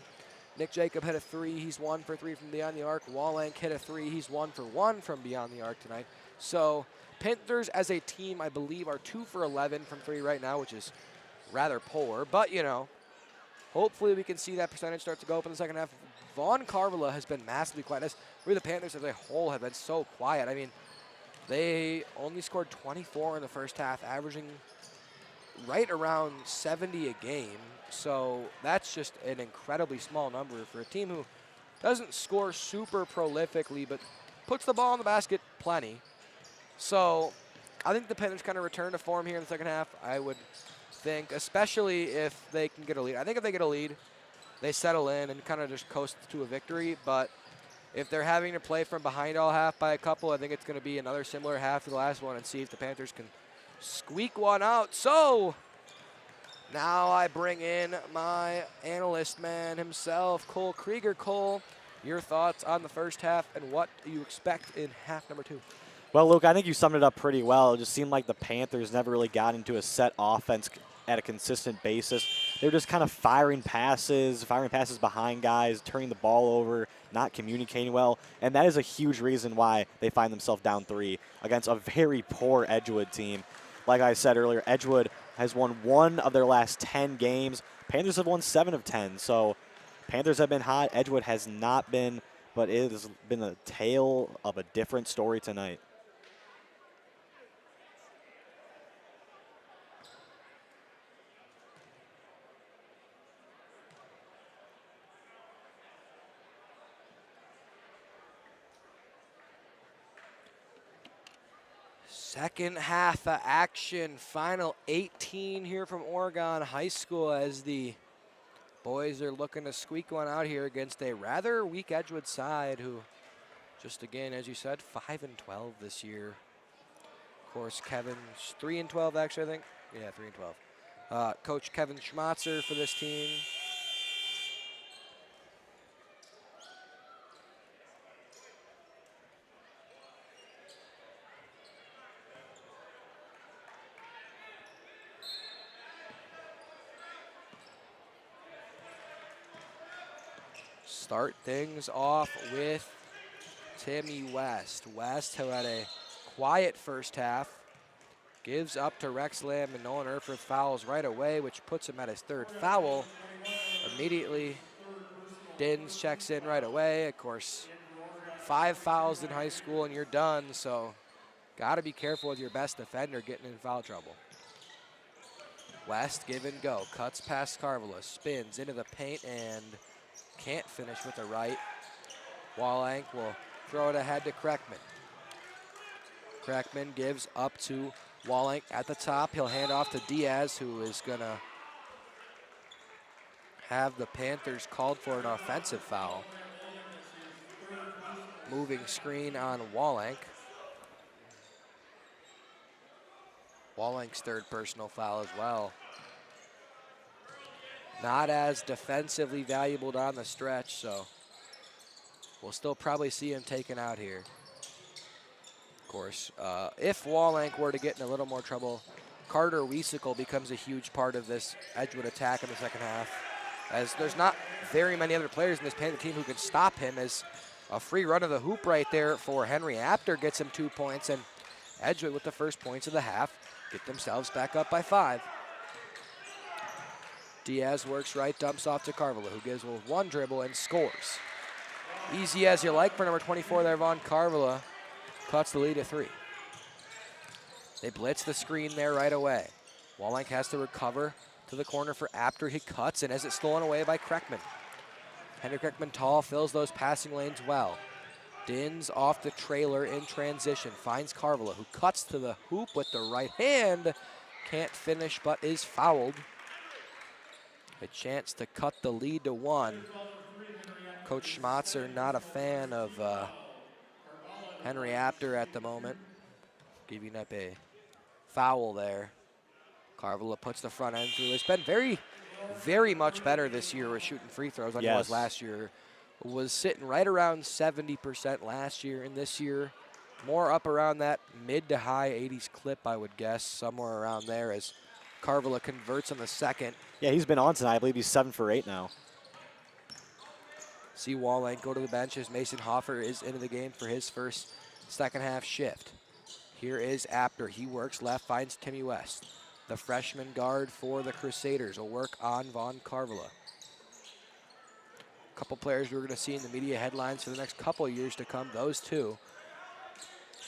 Nick Jacob hit a 3. He's 1 for 3 from beyond the arc. Wallenk hit a 3. He's 1 for 1 from beyond the arc tonight. So Panthers as a team, I believe, are 2 for 11 from 3 right now, which is rather poor. But, you know, hopefully we can see that percentage start to go up in the second half. Vaughn Carvilla has been massively quiet. The Panthers as a whole have been so quiet. I mean, they only scored 24 in the first half, averaging right around 70 a game. So that's just an incredibly small number for a team who doesn't score super prolifically, but puts the ball in the basket plenty. So I think the Panthers kind of return to form here in the second half, I would think, especially if they can get a lead. I think if they get a lead, they settle in and kind of just coast to a victory. But if they're having to play from behind all half by a couple, I think it's going to be another similar half to the last one and see if the Panthers can squeak one out. So now I bring in my analyst man himself, Cole Krueger. Cole, your thoughts on the first half and what do you expect in half number 2? Well, Luke, I think you summed it up pretty well. It just seemed like the Panthers never really got into a set offense at a consistent basis. They were just kind of firing passes behind guys, turning the ball over, not communicating well, and that is a huge reason why they find themselves down 3 against a very poor Edgewood team. Like I said earlier, Edgewood has won 1 of their last 10 games. Panthers have won 7 of 10, so Panthers have been hot. Edgewood has not been, but it has been a tale of a different story tonight. Second half of action, final 18 here from Oregon High School as the boys are looking to squeak one out here against a rather weak Edgewood side who, just again, as you said, 5-12 this year. Of course, Kevin's 3-12 actually, I think. Yeah, 3-12. Coach Kevin Schmatzer for this team. Start things off with Timmy West. West, who had a quiet first half, gives up to Rex Lamb and Nolan Erfurth fouls right away, which puts him at his 3rd foul. Immediately, Dins checks in right away. Of course, 5 fouls in high school and you're done, so got to be careful with your best defender getting in foul trouble. West, give and go, cuts past Carvilla, spins into the paint and can't finish with the right. Wallenk will throw it ahead to Kreckman. Kreckman gives up to Wallenk at the top. He'll hand off to Diaz, who is going to have the Panthers called for an offensive foul. Moving screen on Wallenk. Wallenk's 3rd personal foul as well. not as defensively valuable down the stretch, so we'll still probably see him taken out here. Of course, if Wallenk were to get in a little more trouble, Carter Wiesicle becomes a huge part of this Edgewood attack in the second half, as there's not very many other players in this Panther team who can stop him, as a free run of the hoop right there for Henry Apter gets him 2 points, and Edgewood with the first points of the half get themselves back up by 5. Diaz works right, dumps off to Carvilla, who gives with one dribble and scores. Easy as you like for number 24 there, Vaughn Carvilla. Cuts the lead to 3. They blitz the screen there right away. Wallenk has to recover to the corner for Apter. He cuts, and as it's stolen away by Kreckman. Henry Kreckman tall, fills those passing lanes well. Dins off the trailer in transition, finds Carvilla, who cuts to the hoop with the right hand. Can't finish, but is fouled. A chance to cut the lead to 1. Coach Schmatzer not a fan of Henry Apter at the moment, giving up a foul there. Carvilla puts the front end through. It's been very, very much better this year with shooting free throws than it was last year. Was sitting right around 70% last year, and this year more up around that mid to high 80s clip, I would guess, somewhere around there, as Carvilla converts on the second. Yeah, he's been on tonight. I believe he's 7 for 8 now. See Wallenk go to the bench as Mason Hoffer is into the game for his first second half shift. Here is Apter. He works left, finds Timmy West. The freshman guard for the Crusaders will work on Vaughn Carvilla. A couple players we're going to see in the media headlines for the next couple of years to come, those two.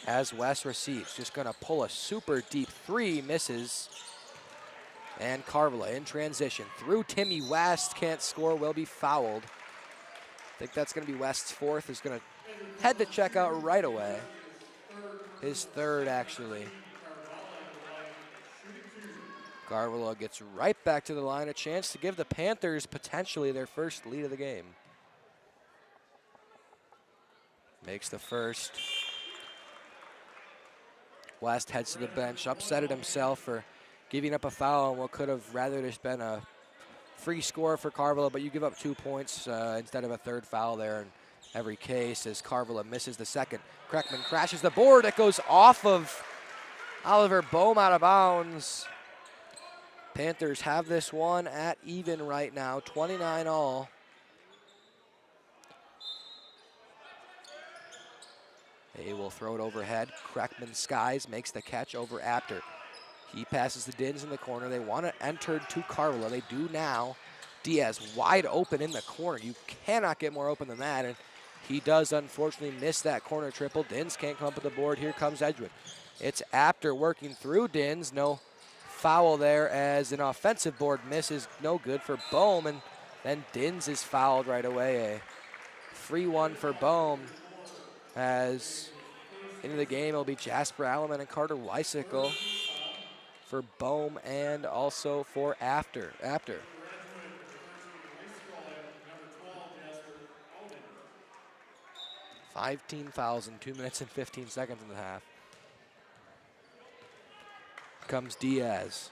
As West receives, just going to pull a super deep 3, misses. And Carvilla in transition through Timmy West, can't score, will be fouled. I think that's going to be West's 4th, is going to head to check out right away. His 3rd, actually. Carvilla gets right back to the line, a chance to give the Panthers potentially their first lead of the game. Makes the first. West heads to the bench, upsetted himself for giving up a foul on what could have rather just been a free score for Carvilla, but you give up 2 points instead of a 3rd foul there in every case, as Carvilla misses the second. Kreckman crashes the board. It goes off of Oliver Bohm out of bounds. Panthers have this one at even right now, 29 all. They will throw it overhead. Kreckman skies, makes the catch over Apter. He passes the Dins in the corner. They want it entered to Carvilla. They do now. Diaz wide open in the corner. You cannot get more open than that. And he does unfortunately miss that corner triple. Dins can't come up with the board. Here comes Edgewood. It's Apter working through Dins. No foul there, as an offensive board miss is no good for Bohm. And then Dins is fouled right away. A free one for Bohm, as into the game it'll be Jasper Alleman and Carter Wiesicle for Bohm and also for Apter. 15 fouls in 2 minutes and 15 seconds in the half. Comes Diaz.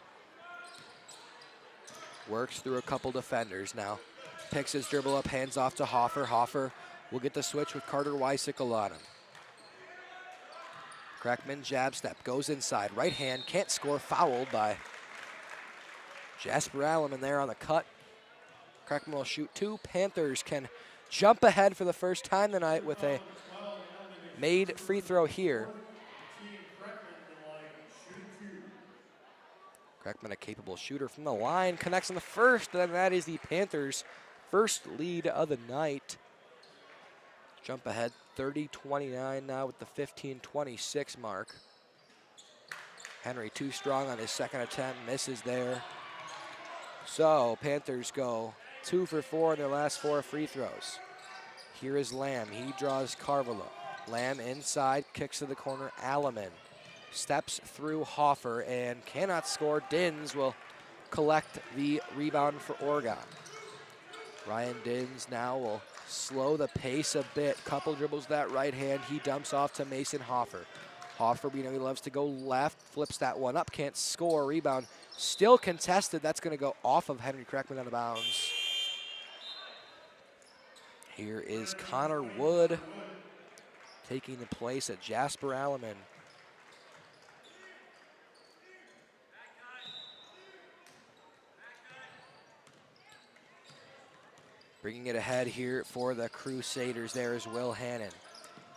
Works through a couple defenders now. Picks his dribble up, hands off to Hoffer. Hoffer will get the switch with Carter Wiesicle on him. Kreckman jab step, goes inside. Right hand, can't score, fouled by Jasper Alleman there on the cut. Kreckman will shoot 2. Panthers can jump ahead for the first time tonight with a made free throw here. Kreckman, a capable shooter from the line, connects on the first, and that is the Panthers' first lead of the night. Jump ahead 30-29 now with the 15-26 mark. Henry too strong on his second attempt, misses there. So Panthers go 2 for 4 in their last 4 free throws. Here is Lamb, he draws Carvilla. Lamb inside, kicks to the corner, Alleman. Steps through Hoffer and cannot score. Dins will collect the rebound for Oregon. Ryan Dins now will slow the pace a bit. Couple dribbles that right hand. He dumps off to Mason Hoffer. Hoffer, he loves to go left, flips that one up, can't score, rebound. Still contested, that's gonna go off of Henry Kreckman out of bounds. Here is Connor Wood taking the place of Jasper Alleman. Bringing it ahead here for the Crusaders, there is Will Hannon.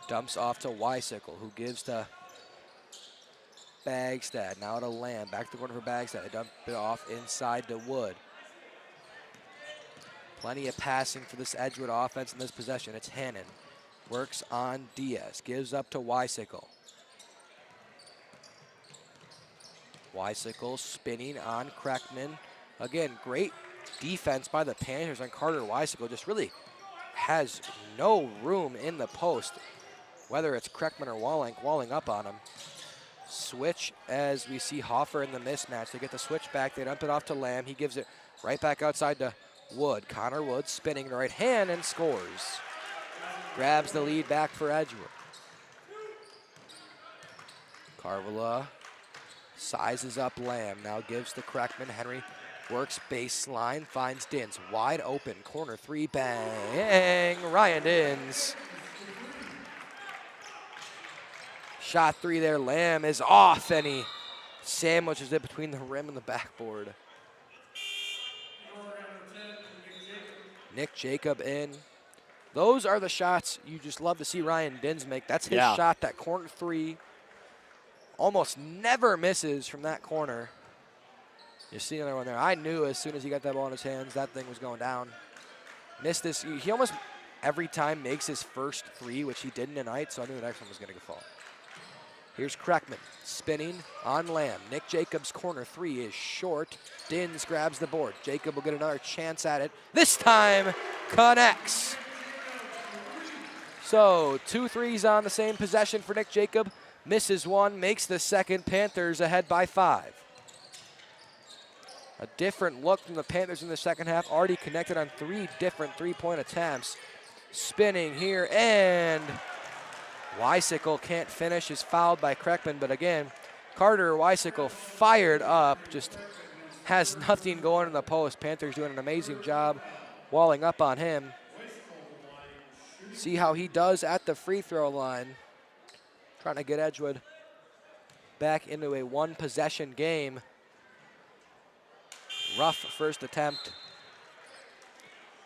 Dumps off to Weisicle, who gives to Bagstad, now to Lamb, back to the corner for Bagstad. They dump it off inside to Wood. Plenty of passing for this Edgewood offense in this possession. It's Hannon, works on Diaz, gives up to Weisicle. Weisicle spinning on Kreckman. Again, great defense by the Panthers on Carter Weisicle. Just really has no room in the post, whether it's Kreckman or Walling up on him. Switch as we see Hoffer in the mismatch. They get the switch back. They dump it off to Lamb. He gives it right back outside to Wood. Connor Wood spinning the right hand and scores. Grabs the lead back for Edgewood. Carvala sizes up Lamb. Now gives to Kreckman. Henry works baseline, finds Dins. Wide open, corner three, bang! Ryan Dins. Shot three there, Lamb is off, and he sandwiches it between the rim and the backboard. Nick Jacob in. Those are the shots you just love to see Ryan Dins make. That's his shot, that corner three. Almost never misses from that corner. You see another one there. I knew as soon as he got that ball in his hands, that thing was going down. Missed this. He almost every time makes his first three, which he didn't tonight, so I knew the next one was going to fall. Here's Kreckman spinning on Lamb. Nick Jacobs' corner three is short. Dins grabs the board. Jacob will get another chance at it. This time connects. So 2 threes on the same possession for Nick Jacob. Misses one, makes the second. Panthers ahead by 5. A different look from the Panthers in the second half. Already connected on 3 different three-point attempts. Spinning here, and Weisicle can't finish. Is fouled by Kreckman, but again, Carter Weisicle fired up. Just has nothing going in the post. Panthers doing an amazing job walling up on him. See how he does at the free throw line. Trying to get Edgewood back into a one-possession game. Rough first attempt.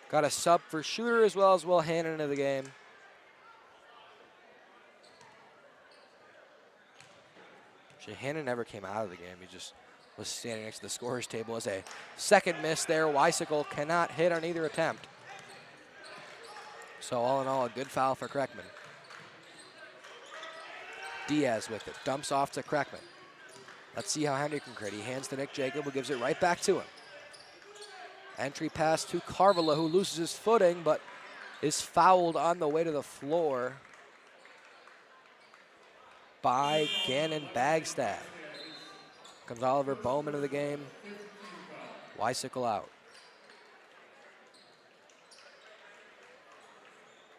Got a sub for Shooter as well as Will Hannon into the game. Actually, Hannon never came out of the game. He just was standing next to the scorer's table. As a second miss there. Weisicle cannot hit on either attempt. So all in all, a good foul for Kreckman. Diaz with it. Dumps off to Kreckman. Let's see how Henry can create. He hands to Nick Jacob, who gives it right back to him. Entry pass to Carvala, who loses his footing, but is fouled on the way to the floor by Gannon Bagstad. Comes Oliver Bowman into the game. Weisicle out.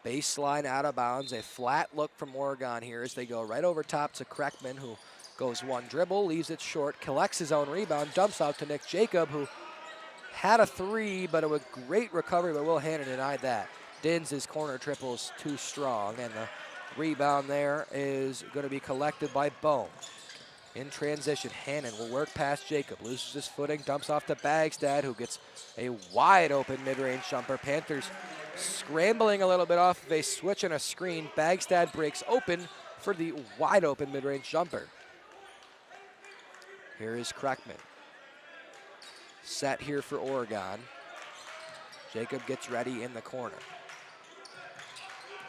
Baseline out of bounds. A flat look from Oregon here as they go right over top to Kreckman, who goes one dribble, leaves it short, collects his own rebound, dumps out to Nick Jacob, who had a three, but it was great recovery, but Will Hannon denied that. Dins' corner triple's too strong, and the rebound there is going to be collected by Bone. In transition, Hannon will work past Jacob, loses his footing, dumps off to Bagstad, who gets a wide open mid-range jumper. Panthers scrambling a little bit off of a switch and a screen. Bagstad breaks open for the wide open mid-range jumper. Here is Kreckman. Set here for Oregon. Jacob gets ready in the corner.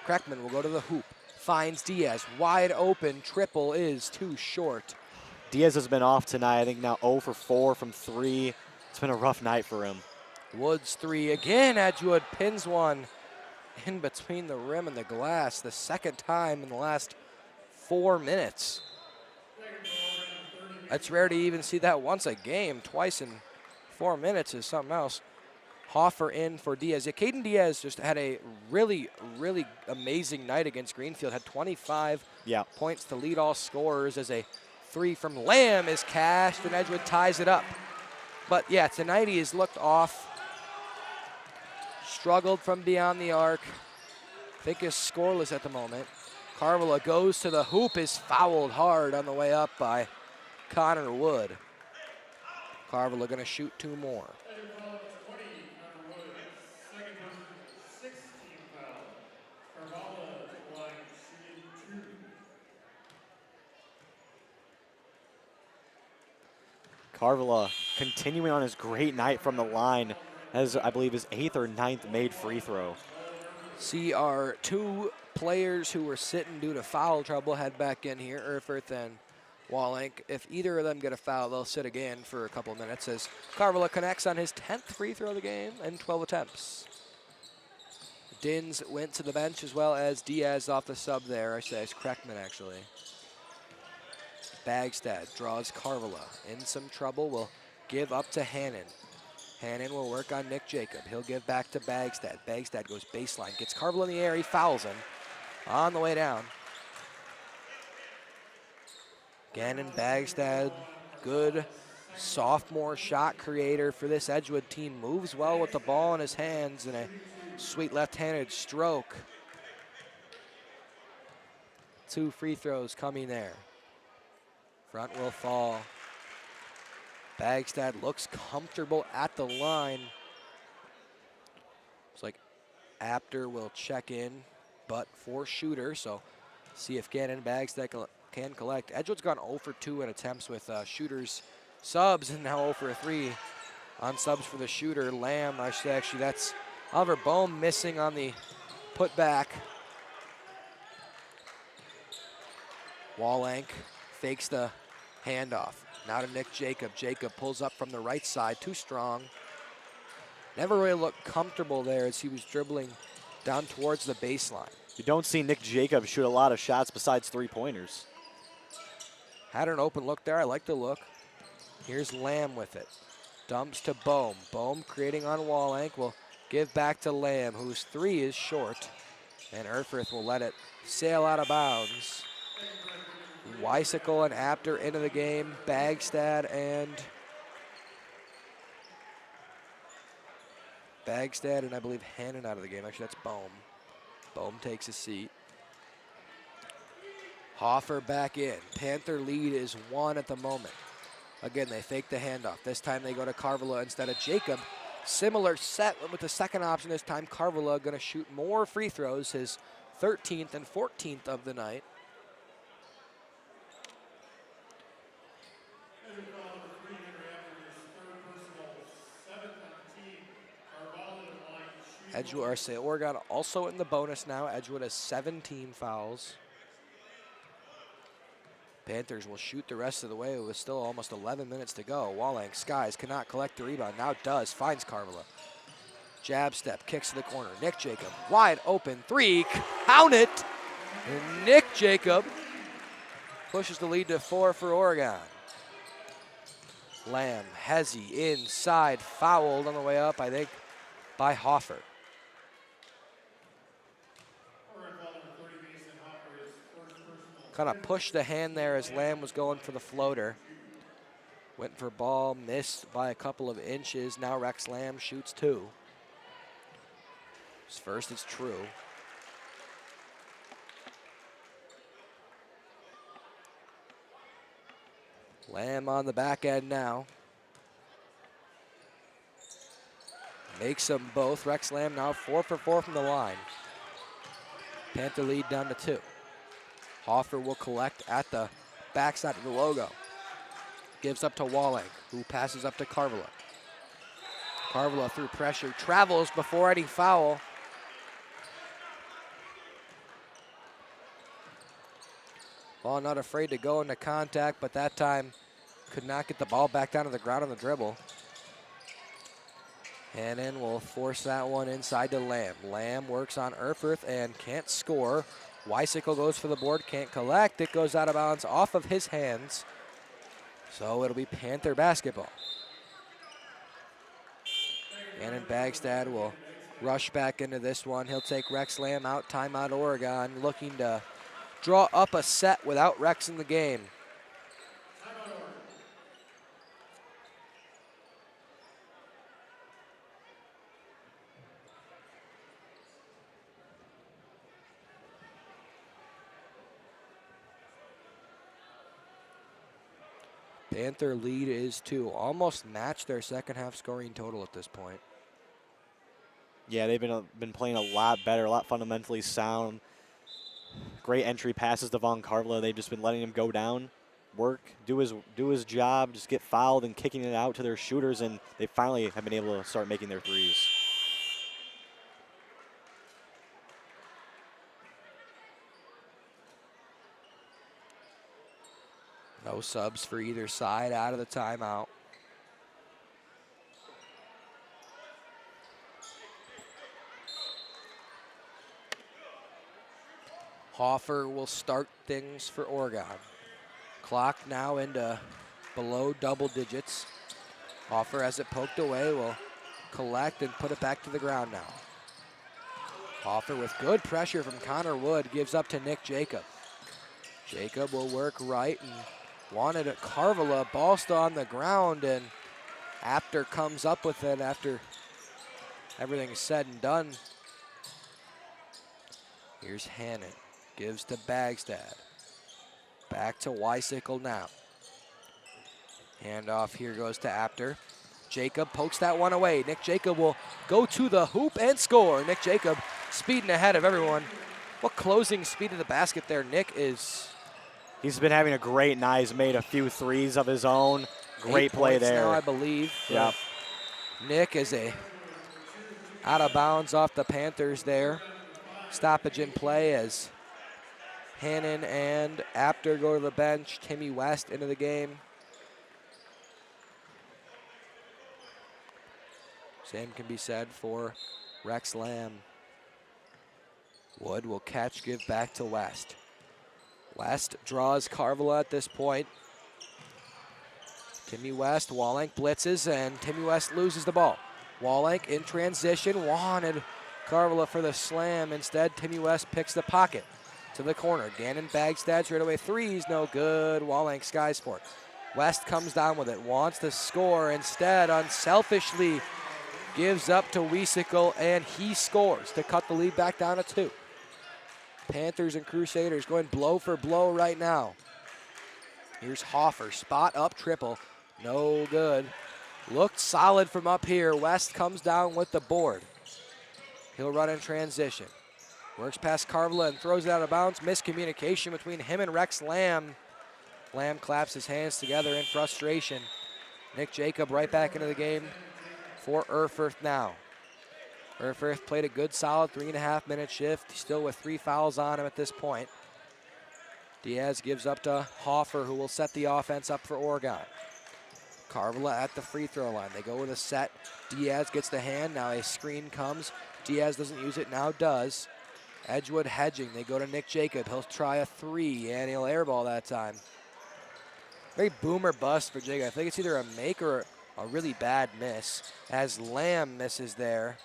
Kreckman will go to the hoop. Finds Diaz. Wide open. Triple is too short. Diaz has been off tonight. I think now 0 for 4 from 3. It's been a rough night for him. Woods three again. Edgewood pins one in between the rim and the glass. The second time in the last 4 minutes. It's rare to even see that once a game. Twice in 4 minutes is something else. Hoffer in for Diaz. Yeah, Caden Diaz just had a really, really amazing night against Greenfield. Had 25 Yeah. points to lead all scorers as a 3 from Lamb is cashed, and Edgewood ties it up. But yeah, tonight he has looked off, struggled from beyond the arc. I think is scoreless at the moment. Carvilla goes to the hoop, is fouled hard on the way up by Connor Wood. Carvilla going to shoot 2 more. Carvilla continuing on his great night from the line as I believe his 8th or 9th made free throw. See our 2 players who were sitting due to foul trouble head back in here, Erfurth and Wallenk. If either of them get a foul, they'll sit again for a couple of minutes as Carvilla connects on his 10th free throw of the game and 12 attempts. Dins went to the bench as well as Diaz off the sub there. I say it's Kreckman actually. Bagstad draws Carvilla in some trouble, will give up to Hannon. Hannon will work on Nick Jacob. He'll give back to Bagstad. Bagstad goes baseline, gets Carvilla in the air, he fouls him on the way down. Gannon Bagstad, good sophomore shot creator for this Edgewood team. Moves well with the ball in his hands and a sweet left-handed stroke. 2 free throws coming there. Front will fall. Bagstad looks comfortable at the line. Looks like Apter will check in, but for shooter, so see if Gannon Bagstad can collect. Edgewood's gone 0 for 2 in attempts with shooters subs, and now 0 for 3 on subs for the shooter. Lamb, actually that's Oliver Bohm missing on the putback. Wallenk fakes the handoff. Now to Nick Jacob. Jacob pulls up from the right side, too strong. Never really looked comfortable there as he was dribbling down towards the baseline. You don't see Nick Jacob shoot a lot of shots besides 3-pointers. Had an open look there. I like the look. Here's Lamb with it. Dumps to Bohm. Bohm creating on Wallenk will give back to Lamb, whose 3 is short. And Erfurth will let it sail out of bounds. Weisicle and Apter into the game. Bagstad and I believe Hannon out of the game. Actually, that's Bohm. Bohm takes a seat. Hoffer back in. Panther lead is 1 at the moment. Again, they fake the handoff. This time they go to Carvilla instead of Jacob. Similar set with the second option this time. Carvilla going to shoot more free throws, his 13th and 14th of the night. Edgewood, Oregon also in the bonus now. Edgewood has 17 fouls. Panthers will shoot the rest of the way with still almost 11 minutes to go. Wallenk skies, cannot collect the rebound. Now does, finds Carvilla. Jab step, kicks to the corner. Nick Jacob, wide open 3, count it! And Nick Jacob pushes the lead to 4 for Oregon. Lamb, Hezzy inside, fouled on the way up, I think, by Hoffer. Kind of pushed the hand there as Lamb was going for the floater. Went for ball, missed by a couple of inches. Now Rex Lamb shoots 2. His first is true. Lamb on the back end now. Makes them both. Rex Lamb now 4 for 4 from the line. Panther lead down to 2. Hoffer will collect at the backside of the logo. Gives up to Wallenk, who passes up to Carvilla. Carvilla through pressure, travels before any foul. Ball not afraid to go into contact, but that time could not get the ball back down to the ground on the dribble. Hannon will force that one inside to Lamb. Lamb works on Erfurth and can't score. Weisicle goes for the board, can't collect. It goes out of bounds off of his hands. So it'll be Panther basketball. Gannon Bagstad will rush back into this one. He'll take Rex Lamb out, timeout Oregon, looking to draw up a set without Rex in the game. Panther lead is 2. Almost matched their second half scoring total at this point. Yeah, they've been playing a lot better, a lot fundamentally sound. Great entry passes to Von Carvela. They've just been letting him go down, work, do his job, just get fouled and kicking it out to their shooters, and they finally have been able to start making their threes. No subs for either side out of the timeout. Hoffer will start things for Oregon. Clock now into below double digits. Hoffer, as it poked away, will collect and put it back to the ground now. Hoffer with good pressure from Connor Wood gives up to Nick Jacob. Jacob will work right and wanted it. Carvela, ball still on the ground, and Apter comes up with it after everything's said and done. Here's Hannon, gives to Bagstad. Back to Weisickle now. Handoff here goes to Apter. Jacob pokes that one away. Nick Jacob will go to the hoop and score. Nick Jacob speeding ahead of everyone. What closing speed of the basket there, Nick is. He's been having a great night. He's made a few threes of his own. Great play there. Now, I believe. Yeah. Nick is out of bounds off the Panthers there. Stoppage in play as Hannon and Apter go to the bench. Timmy West into the game. Same can be said for Rex Lamb. Wood will catch, give back to West. West draws Carvela at this point. Timmy West, Wallenk blitzes, and Timmy West loses the ball. Wallenk in transition, wanted Carvela for the slam. Instead, Timmy West picks the pocket to the corner. Gannon Bagstad straight away threes, no good. Wallenk skies for it. West comes down with it, wants to score. Instead, unselfishly gives up to Weisickle, and he scores to cut the lead back down to 2. Panthers and Crusaders going blow for blow right now. Here's Hoffer, spot up triple, no good. Looked solid from up here. West comes down with the board. He'll run in transition. Works past Carvela and throws it out of bounds. Miscommunication between him and Rex Lamb. Lamb claps his hands together in frustration. Nick Jacob right back into the game for Erfurth now. Erfurth played a good solid 3.5-minute shift. He's still with 3 fouls on him at this point. Diaz gives up to Hoffer, who will set the offense up for Oregon. Carvela at the free throw line. They go with a set. Diaz gets the hand. Now a screen comes. Diaz doesn't use it, now does. Edgewood hedging. They go to Nick Jacob. He'll try a 3, and he'll airball that time. Very boom or bust for Jacob. I think it's either a make or a really bad miss, as Lamb misses there.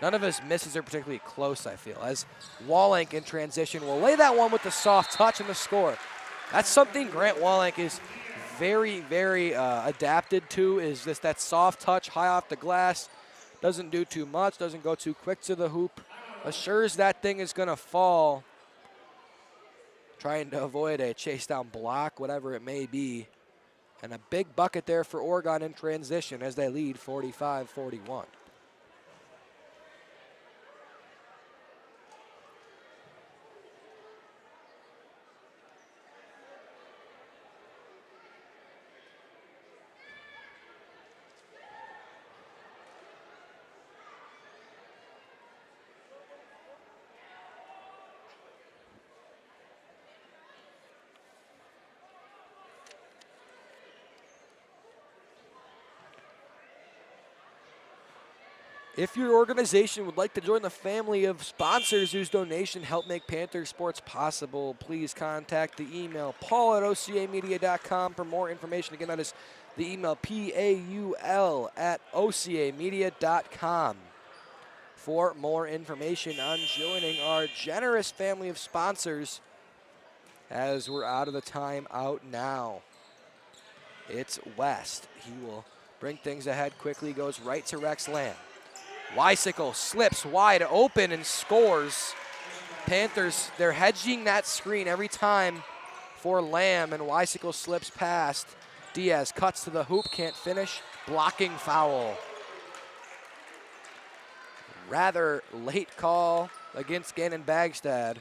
None of his misses are particularly close, I feel, as Wallenk in transition will lay that one with the soft touch and the score. That's something Grant Wallenk is very, very adapted to, is just that soft touch, high off the glass. Doesn't do too much, doesn't go too quick to the hoop. Assures that thing is going to fall. Trying to avoid a chase down block, whatever it may be. And a big bucket there for Oregon in transition as they lead 45-41. If your organization would like to join the family of sponsors whose donation help make Panther sports possible, please contact the email paul@ocamedia.com for more information. Again, that is the email paul@ocamedia.com for more information on joining our generous family of sponsors as we're out of the timeout now. It's West. He will bring things ahead quickly, goes right to Rex Lamb. Weisicle slips wide open and scores. Panthers, they're hedging that screen every time for Lamb, and Weisicle slips past. Diaz cuts to the hoop, can't finish. Blocking foul. Rather late call against Gannon Bagstad.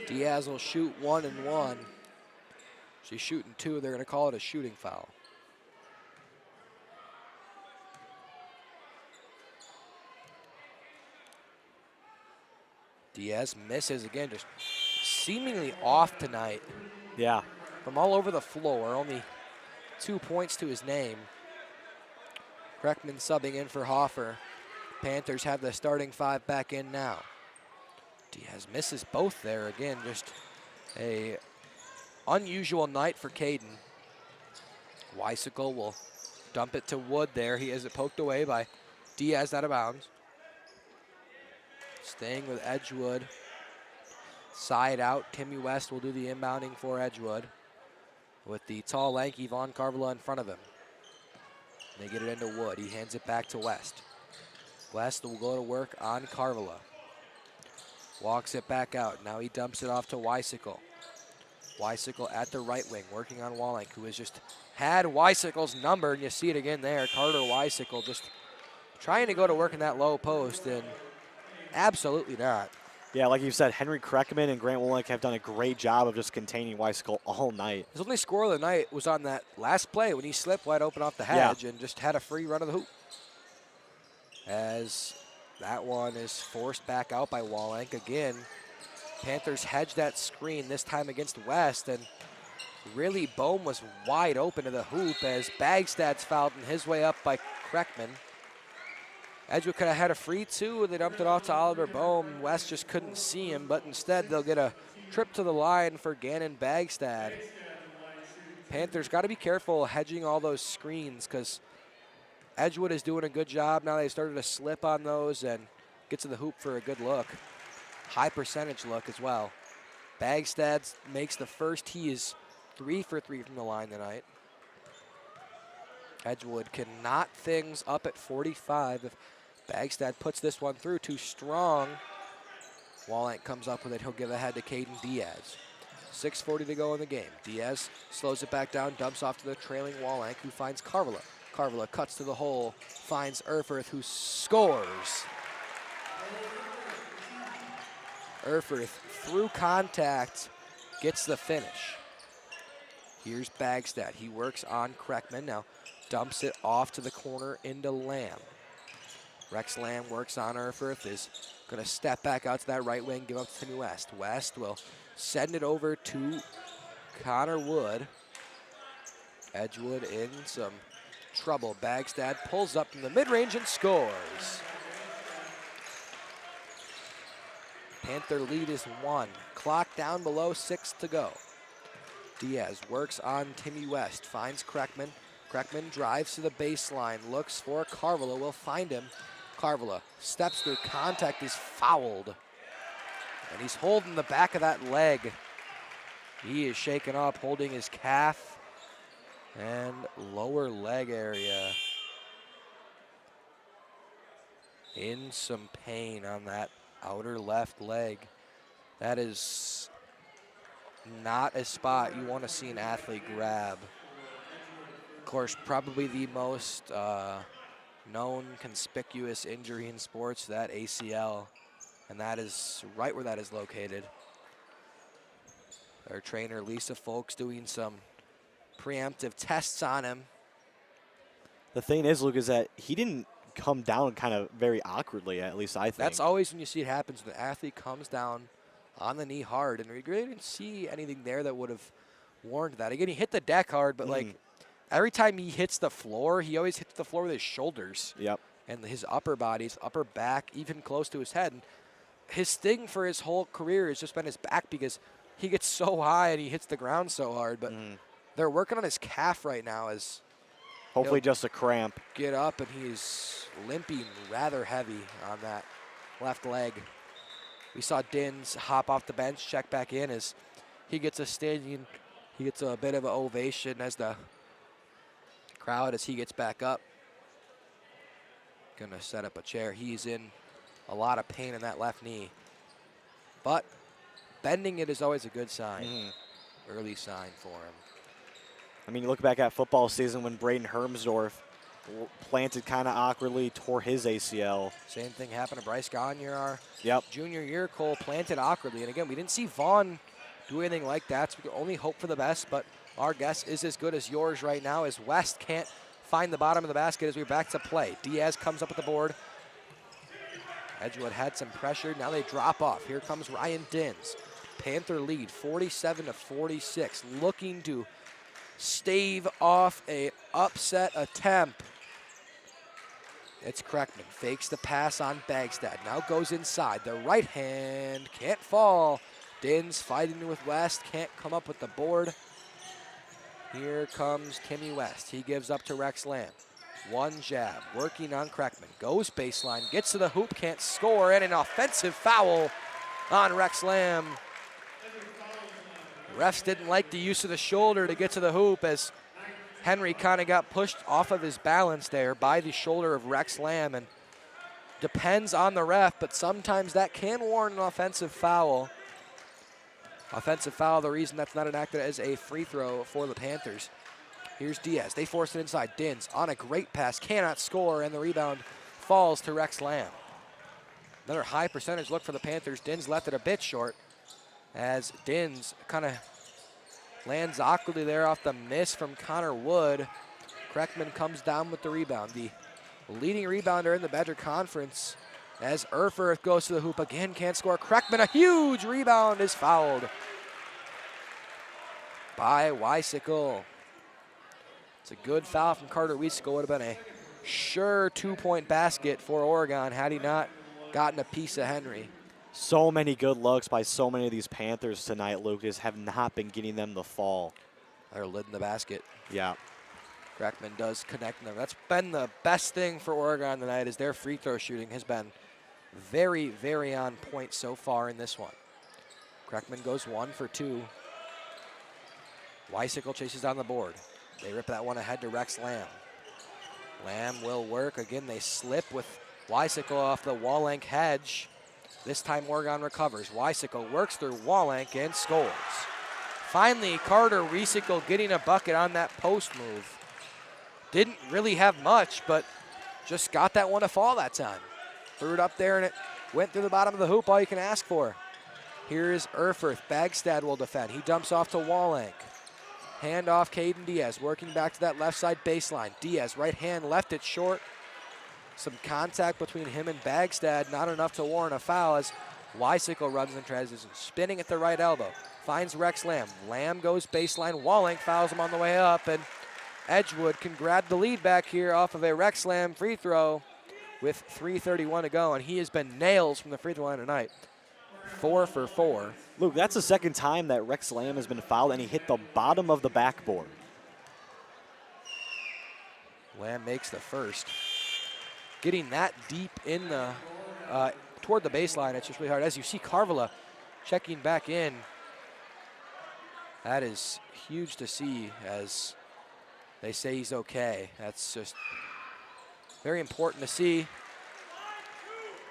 Diaz will shoot 1 and 1. She's shooting 2. They're going to call it a shooting foul. Diaz misses again, just seemingly off tonight. Yeah. From all over the floor, only 2 points to his name. Kreckman subbing in for Hoffer. Panthers have the starting 5 back in now. Diaz misses both there again, just a unusual night for Caden. Weisicle will dump it to Wood there. He has it poked away by Diaz out of bounds. Staying with Edgewood. Side out, Timmy West will do the inbounding for Edgewood with the tall, lanky Vaughn Carvala in front of him. They get it into Wood. He hands it back to West. West will go to work on Carvala. Walks it back out. Now he dumps it off to Weisicle. Weisicle at the right wing, working on Wallenk, who has just had Weisicle's number, and you see it again there. Carter Weisicle just trying to go to work in that low post, and absolutely not. Yeah, like you said, Henry Kreckman and Grant Wolink have done a great job of just containing Weisicle all night. His only score of the night was on that last play when he slipped wide open off the hedge and just had a free run of the hoop. As that one is forced back out by Wallenk again. Panthers hedged that screen, this time against West, and really Bohm was wide open to the hoop as Bagstad's fouled in his way up by Kreckman. Edgewood could have had a free too. They dumped it off to Oliver Bohm. West just couldn't see him, but instead they'll get a trip to the line for Gannon Bagstad. Panthers got to be careful hedging all those screens because Edgewood is doing a good job. Now they started to slip on those and get to the hoop for a good look. High percentage look as well. Bagstad makes the first. He is 3 for 3 from the line tonight. Edgewood can knot things up at 45 if Bagstad puts this one through too strong. Wallenk comes up with it. He'll give ahead to Caden Diaz. 6:40 to go in the game. Diaz slows it back down, dumps off to the trailing Wallenk, who finds Carvala. Carvala cuts to the hole, finds Erfurth, who scores. Erfurth, through contact, gets the finish. Here's Bagstad. He works on Kreckman. Now dumps it off to the corner into Lamb. Rex Lamb works on Erfurth, is going to step back out to that right wing, give up to Timmy West. West will send it over to Connor Wood. Edgewood in some trouble. Bagstad pulls up from the mid-range and scores. Panther lead is 1. Clock down below 6 to go. Diaz works on Timmy West, finds Kreckman. Kreckman drives to the baseline, looks for Carvala, will find him. Carvala steps through contact, is fouled. And he's holding the back of that leg. He is shaken up, holding his calf and lower leg area. In some pain on that outer left leg. That is not a spot you want to see an athlete grab. Of course, probably the most known conspicuous injury in sports, that ACL, and that is right where that is located. Our trainer, Lisa Folks, doing some preemptive tests on him. The thing is, Luke, is that he didn't come down kind of very awkwardly, at least I think. That's always when you see it happens. The athlete comes down on the knee hard, and we really didn't see anything there that would have warned that. Again, he hit the deck hard, but like every time he hits the floor, he always hits the floor with his shoulders. Yep. And his upper body, his upper back, even close to his head. And his thing for his whole career has just been his back because he gets so high and he hits the ground so hard. But they're working on his calf right now as Hopefully just a cramp. Get up, and he's limping rather heavy on that left leg. We saw Dins hop off the bench, check back in as he gets a bit of an ovation as the crowd as he gets back up. Gonna set up a chair. He's in a lot of pain in that left knee. But bending it is always a good sign. Early sign for him. I mean, you look back at football season when Braden Hermsdorf planted kind of awkwardly, tore his ACL. Same thing happened to Bryce Gagne our junior year. Cole planted awkwardly. And again, we didn't see Vaughn do anything like that, so we can only hope for the best. But our guess is as good as yours right now as West can't find the bottom of the basket as we're back to play. Diaz comes up with the board. Edgewood had some pressure. Now they drop off. Here comes Ryan Dins. Panther lead 47-46, looking to stave off a upset attempt. It's Kreckman, fakes the pass on Bagstad, now goes inside. The right hand can't fall. Dins fighting with West, can't come up with the board. Here comes Timmy West. He gives up to Rex Lamb. One jab, working on Kreckman. Goes baseline, gets to the hoop, can't score, and an offensive foul on Rex Lamb. Refs didn't like the use of the shoulder to get to the hoop as Henry kind of got pushed off of his balance there by the shoulder of Rex Lamb, and depends on the ref, but sometimes that can warrant an offensive foul. Offensive foul, the reason that's not enacted as a free throw for the Panthers. Here's Diaz. They force it inside. Dins on a great pass, cannot score, and the rebound falls to Rex Lamb. Another high percentage look for the Panthers. Dins left it a bit short as Dins kind of lands awkwardly there off the miss from Connor Wood. Kreckman comes down with the rebound. The leading rebounder in the Badger Conference as Erfurth goes to the hoop again, can't score. Kreckman, a huge rebound, is fouled by Weisicle. It's a good foul from Carter Weisicle. Would have been a sure two-point basket for Oregon had he not gotten a piece of Henry. So many good looks by so many of these Panthers tonight, Lucas, have not been getting them the fall. They're lid in the basket. Yeah. Kreckman does connect them. That's been the best thing for Oregon tonight is their free throw shooting has been very, very on point so far in this one. Kreckman goes 1 for 2. Weisicle chases down the board. They rip that one ahead to Rex Lamb. Lamb will work. Again, they slip with Weisicle off the wall-length hedge. This time Oregon recovers. Weisicle works through wall-length and scores. Finally, Carter Weisicle getting a bucket on that post move. Didn't really have much, but just got that one to fall that time. Threw it up there and it went through the bottom of the hoop, all you can ask for. Here is Erfurth. Bagstad will defend. He dumps off to Wallenk. Hand off Caden Diaz, working back to that left side baseline. Diaz, right hand, left it short. Some contact between him and Bagstad, not enough to warrant a foul as Weisicle runs in transition, spinning at the right elbow. Finds Rex Lamb. Lamb goes baseline. Wallenk fouls him on the way up, and Edgewood can grab the lead back here off of a Rex Lamb free throw with 3:31 to go, and he has been nails from the free throw line tonight. 4 for 4. Luke, that's the second time that Rex Lamb has been fouled, and he hit the bottom of the backboard. Lamb makes the first. Getting that deep in the toward the baseline, it's just really hard. As you see Carvala checking back in, that is huge to see as they say he's okay. That's just very important to see.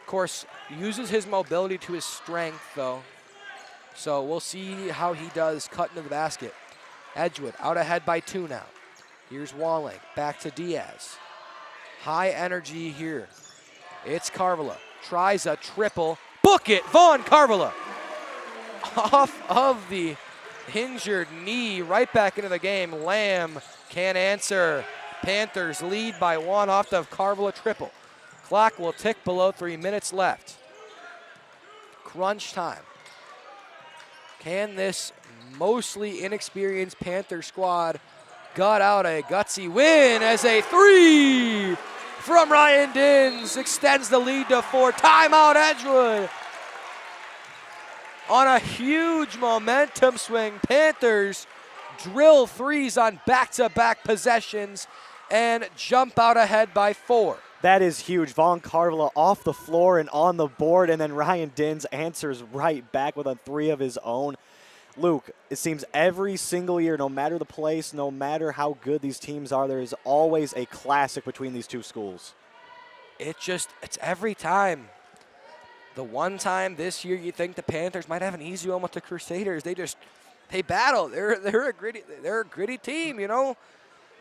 Of course, uses his mobility to his strength, though. So we'll see how he does cutting to the basket. Edgewood out ahead by 2 now. Here's Wallenk, back to Diaz. High energy here. It's Carvala. Tries a triple. Book it, Vaughn Carvala. Off of the injured knee, right back into the game. Lamb can't answer. Panthers lead by 1 off the Carvala triple. Clock will tick below 3 minutes left. Crunch time. Can this mostly inexperienced Panther squad gut out a gutsy win as a 3 from Ryan Dins extends the lead to 4. Timeout Edgewood. On a huge momentum swing, Panthers drill threes on back-to-back possessions and jump out ahead by 4. That is huge. Vaughn Carvilla off the floor and on the board, and then Ryan Dins answers right back with a 3 of his own. Luke, it seems every single year, no matter the place, no matter how good these teams are, there is always a classic between these two schools. It's every time. The one time this year you think the Panthers might have an easy one with the Crusaders, they battle. They're a gritty team, you know.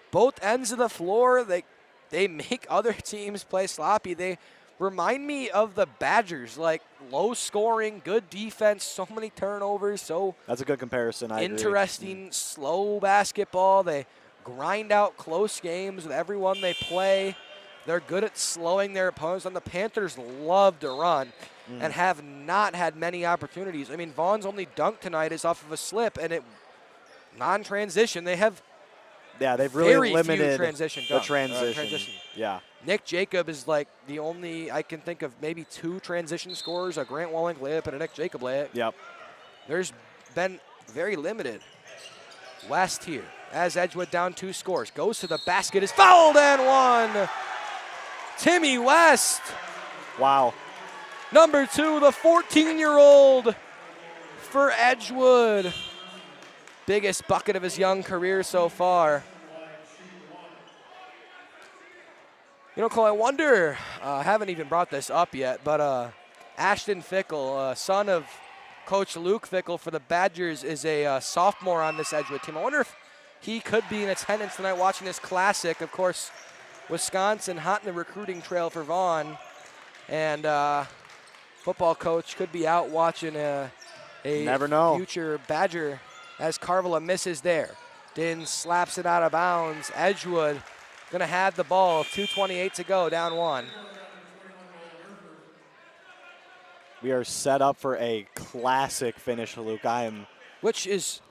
Both ends of the floor, they make other teams play sloppy. They remind me of the Badgers, like low scoring, good defense, so many turnovers, so that's a good comparison. I interesting, slow basketball. They grind out close games with everyone they play. They're good at slowing their opponents, and the Panthers love to run and have not had many opportunities. I mean, Vaughn's only dunk tonight is off of a slip, and it non-transition. They have they've really limited the transition. Yeah. Nick Jacob is like the only, I can think of maybe 2 transition scorers, a Grant Walling layup and a Nick Jacob layup. Yep. There's been very limited. West here, as Edgewood down 2 scores, goes to the basket, is fouled and 1. Timmy West. Wow. Number 2, the 14-year-old for Edgewood. Biggest bucket of his young career so far. You know, Cole, I wonder, I haven't even brought this up yet, but Ashton Fickle, son of Coach Luke Fickle for the Badgers, is a sophomore on this Edgewood team. I wonder if he could be in attendance tonight watching this classic. Of course, Wisconsin hot in the recruiting trail for Vaughn, and football coach could be out watching a Never know. future Badger as Carvilla misses there. Din slaps it out of bounds. Edgewood going to have the ball. 2:28 to go, down 1. We are set up for a classic finish, Luke. Which is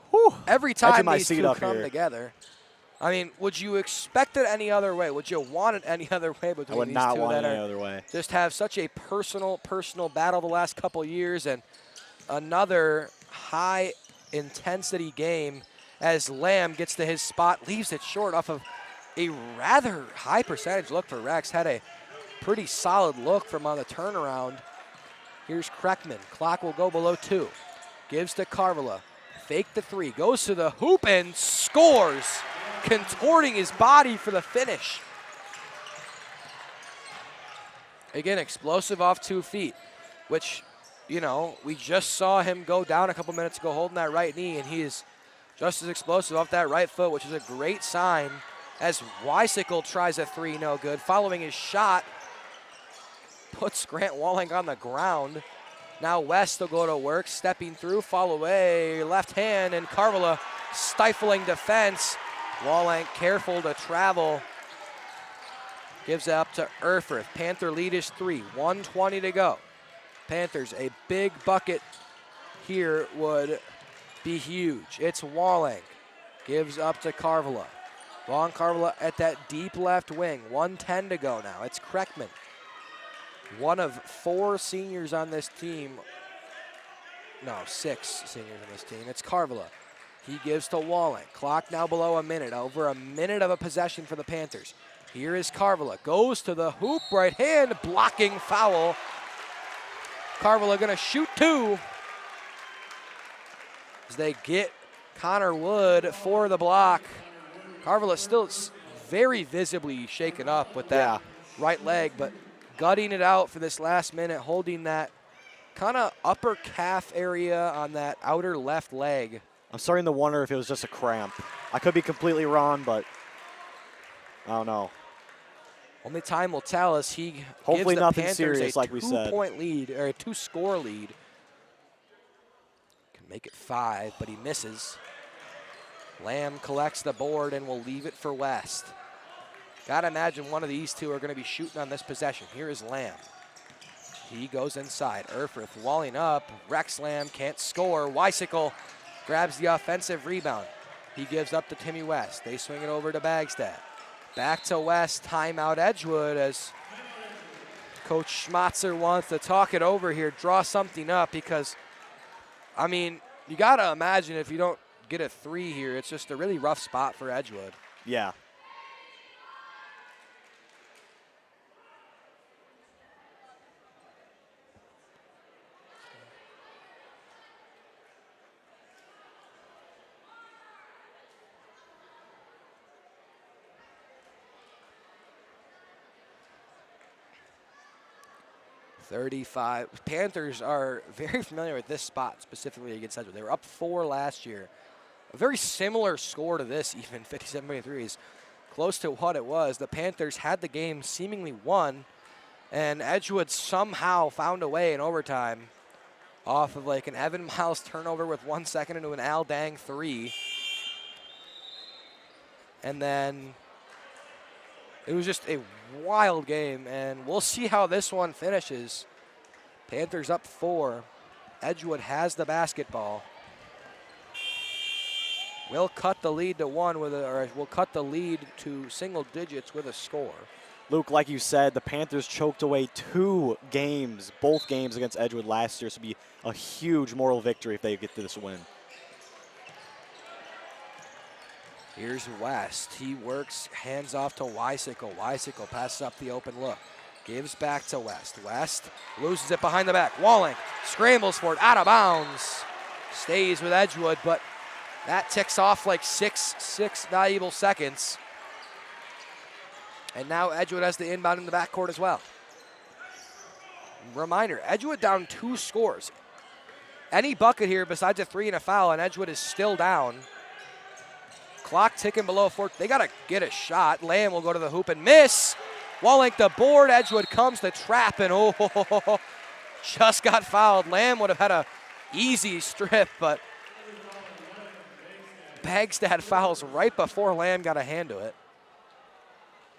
every time these two come together. I mean, would you expect it any other way? Would you want it any other way between these two? I would not want it any other way. Just have such a personal battle the last couple years, and another high intensity game as Lamb gets to his spot, leaves it short off of a rather high percentage look for Rex. Had a pretty solid look from on the turnaround. Here's Kreckman. Clock will go below 2. Gives to Carvilla. Fake the 3. Goes to the hoop and scores, contorting his body for the finish. Again, explosive off 2 feet, which, you know, we just saw him go down a couple minutes ago holding that right knee, and he is just as explosive off that right foot, which is a great sign as Weisicle tries a 3, no good. Following his shot, puts Grant Walling on the ground. Now West will go to work, stepping through, fall away, left hand, and Carvilla stifling defense. Walling careful to travel. Gives it up to Erfurth. Panther lead is 3, 1:20 to go. Panthers, a big bucket here would be huge. It's Walling. Gives up to Carvilla. Vaughn Carvilla at that deep left wing. 1:10 to go now. It's Kreckman. One of 4 seniors on this team. No, 6 seniors on this team. It's Carvilla. He gives to Walling. Clock now below a minute. Over a minute of a possession for the Panthers. Here is Carvilla. Goes to the hoop. Right hand. Blocking foul. Carvilla going to shoot 2. As they get Connor Wood for the block. Carvilla still very visibly shaken up with that right leg, but gutting it out for this last minute, holding that kind of upper calf area on that outer left leg. I'm starting to wonder if it was just a cramp. I could be completely wrong, but I don't know. Only time will tell as he hopefully gives the nothing Panthers serious, a like we said. 2-point lead, or a 2-score lead. Can make it 5, but he misses. Lamb collects the board and will leave it for West. Gotta imagine one of these two are gonna be shooting on this possession. Here is Lamb. He goes inside. Erfurth walling up. Rex Lamb can't score. Weisicle grabs the offensive rebound. He gives up to Timmy West. They swing it over to Bagstad. Back to West. Timeout Edgewood as Coach Schmatzer wants to talk it over here, draw something up, because, I mean, you gotta imagine if you don't get a 3 here, it's just a really rough spot for Edgewood. Yeah. 35. Panthers are very familiar with this spot, specifically against Edgewood. They were up 4 last year. A very similar score to this, even 57-23 is close to what it was. The Panthers had the game seemingly won, and Edgewood somehow found a way in overtime off of like an Evan Miles turnover with 1 second into an Al Dang 3. And then it was just a wild game, and we'll see how this one finishes. Panthers up 4. Edgewood has the basketball. We'll cut the lead to 1 with or we'll cut the lead to single digits with a score. Luke, like you said, the Panthers choked away 2 games, both games against Edgewood last year. So it'll be a huge moral victory if they get to this win. Here's West. He works, hands off to Weisicle. Weisicle passes up the open look. Gives back to West. West loses it behind the back. Walling scrambles for it, out of bounds. Stays with Edgewood, but that ticks off like six valuable seconds. And now Edgewood has the inbound in the backcourt as well. Reminder, Edgewood down 2 scores. Any bucket here besides a 3 and a foul, and Edgewood is still down. Clock ticking below 4. They got to get a shot. Lamb will go to the hoop and miss. Wallink the board. Edgewood comes to trap, and just got fouled. Lamb would have had a easy strip, but Bagstad fouls right before Lamb got a hand to it.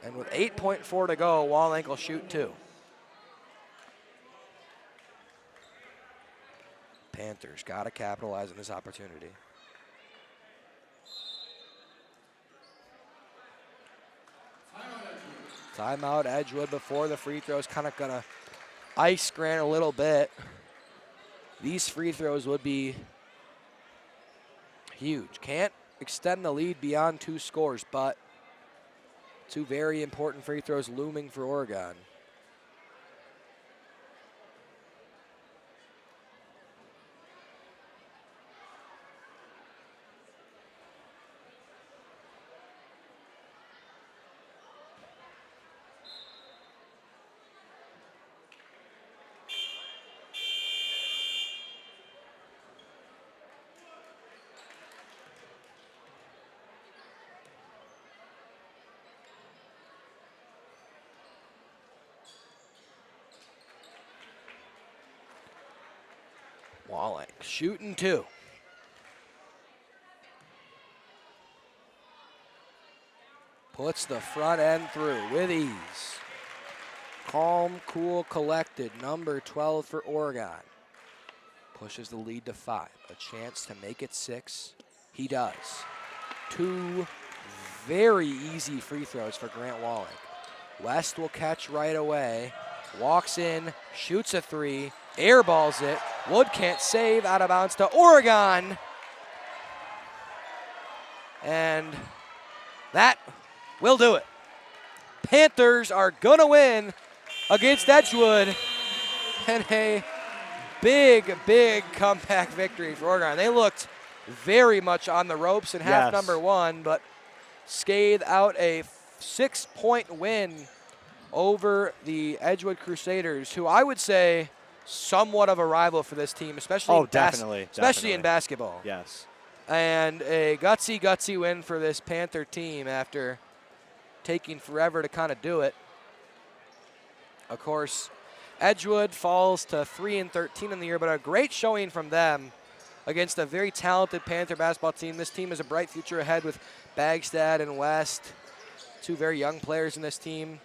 And with 8.4 to go, Wallink will shoot 2. Panthers got to capitalize on this opportunity. Timeout Edgewood before the free throws. Kind of going to ice Grant a little bit. These free throws would be huge. Can't extend the lead beyond 2 scores, but 2 very important free throws looming for Oregon. Wallach shooting 2. Puts the front end through with ease. Calm, cool, collected. Number 12 for Oregon. Pushes the lead to 5. A chance to make it 6. He does. 2 very easy free throws for Grant Wallach. West will catch right away. Walks in, shoots a 3. Airballs it. Wood can't save, out of bounds to Oregon. And that will do it. Panthers are going to win against Edgewood. And a big, big comeback victory for Oregon. They looked very much on the ropes in half number 1, but scathed out a 6-point win over the Edgewood Crusaders, who I would say somewhat of a rival for this team, especially especially in basketball. Yes. And a gutsy win for this Panther team after taking forever to kind of do it. Of course, Edgewood falls to 3-13 in the year, but a great showing from them against a very talented Panther basketball team. This team has a bright future ahead with Bagstad and West, 2 very young players in this team.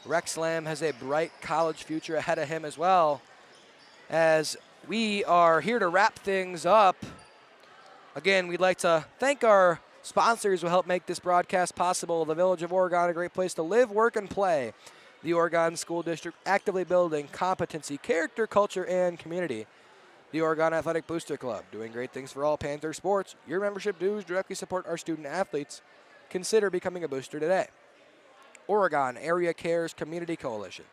Rex Lamb has a bright college future ahead of him as well. As we are here to wrap things up, again, we'd like to thank our sponsors who help make this broadcast possible. The Village of Oregon, a great place to live, work, and play. The Oregon School District, actively building competency, character, culture, and community. The Oregon Athletic Booster Club, doing great things for all Panther sports. Your membership dues directly support our student athletes. Consider becoming a booster today. Oregon Area Cares Community Coalition.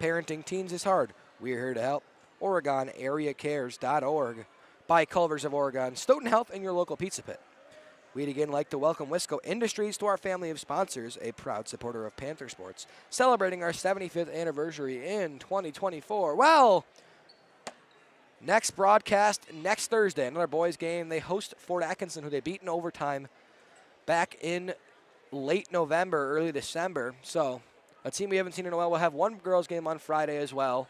Parenting teens is hard. We're here to help. OregonAreaCares.org. By Culvers of Oregon, Stoughton Health, and your local pizza pit. We'd again like to welcome Wisco Industries to our family of sponsors, a proud supporter of Panther sports, celebrating our 75th anniversary in 2024. Well, next broadcast next Thursday, another boys game. They host Fort Atkinson, who they beat in overtime back in late November, early December. So a team we haven't seen in a while. We'll have one girls game on Friday as well.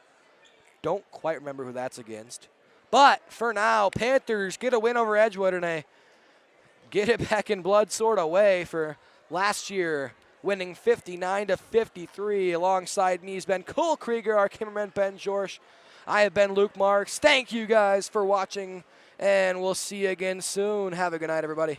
Don't quite remember who that's against. But for now, Panthers get a win over Edgewood in a get it back in blood sort of way for last year, winning 59-53 alongside me has been Cole Krueger, our cameraman Ben George. I have been Luke Marx. Thank you guys for watching, and we'll see you again soon. Have a good night, everybody.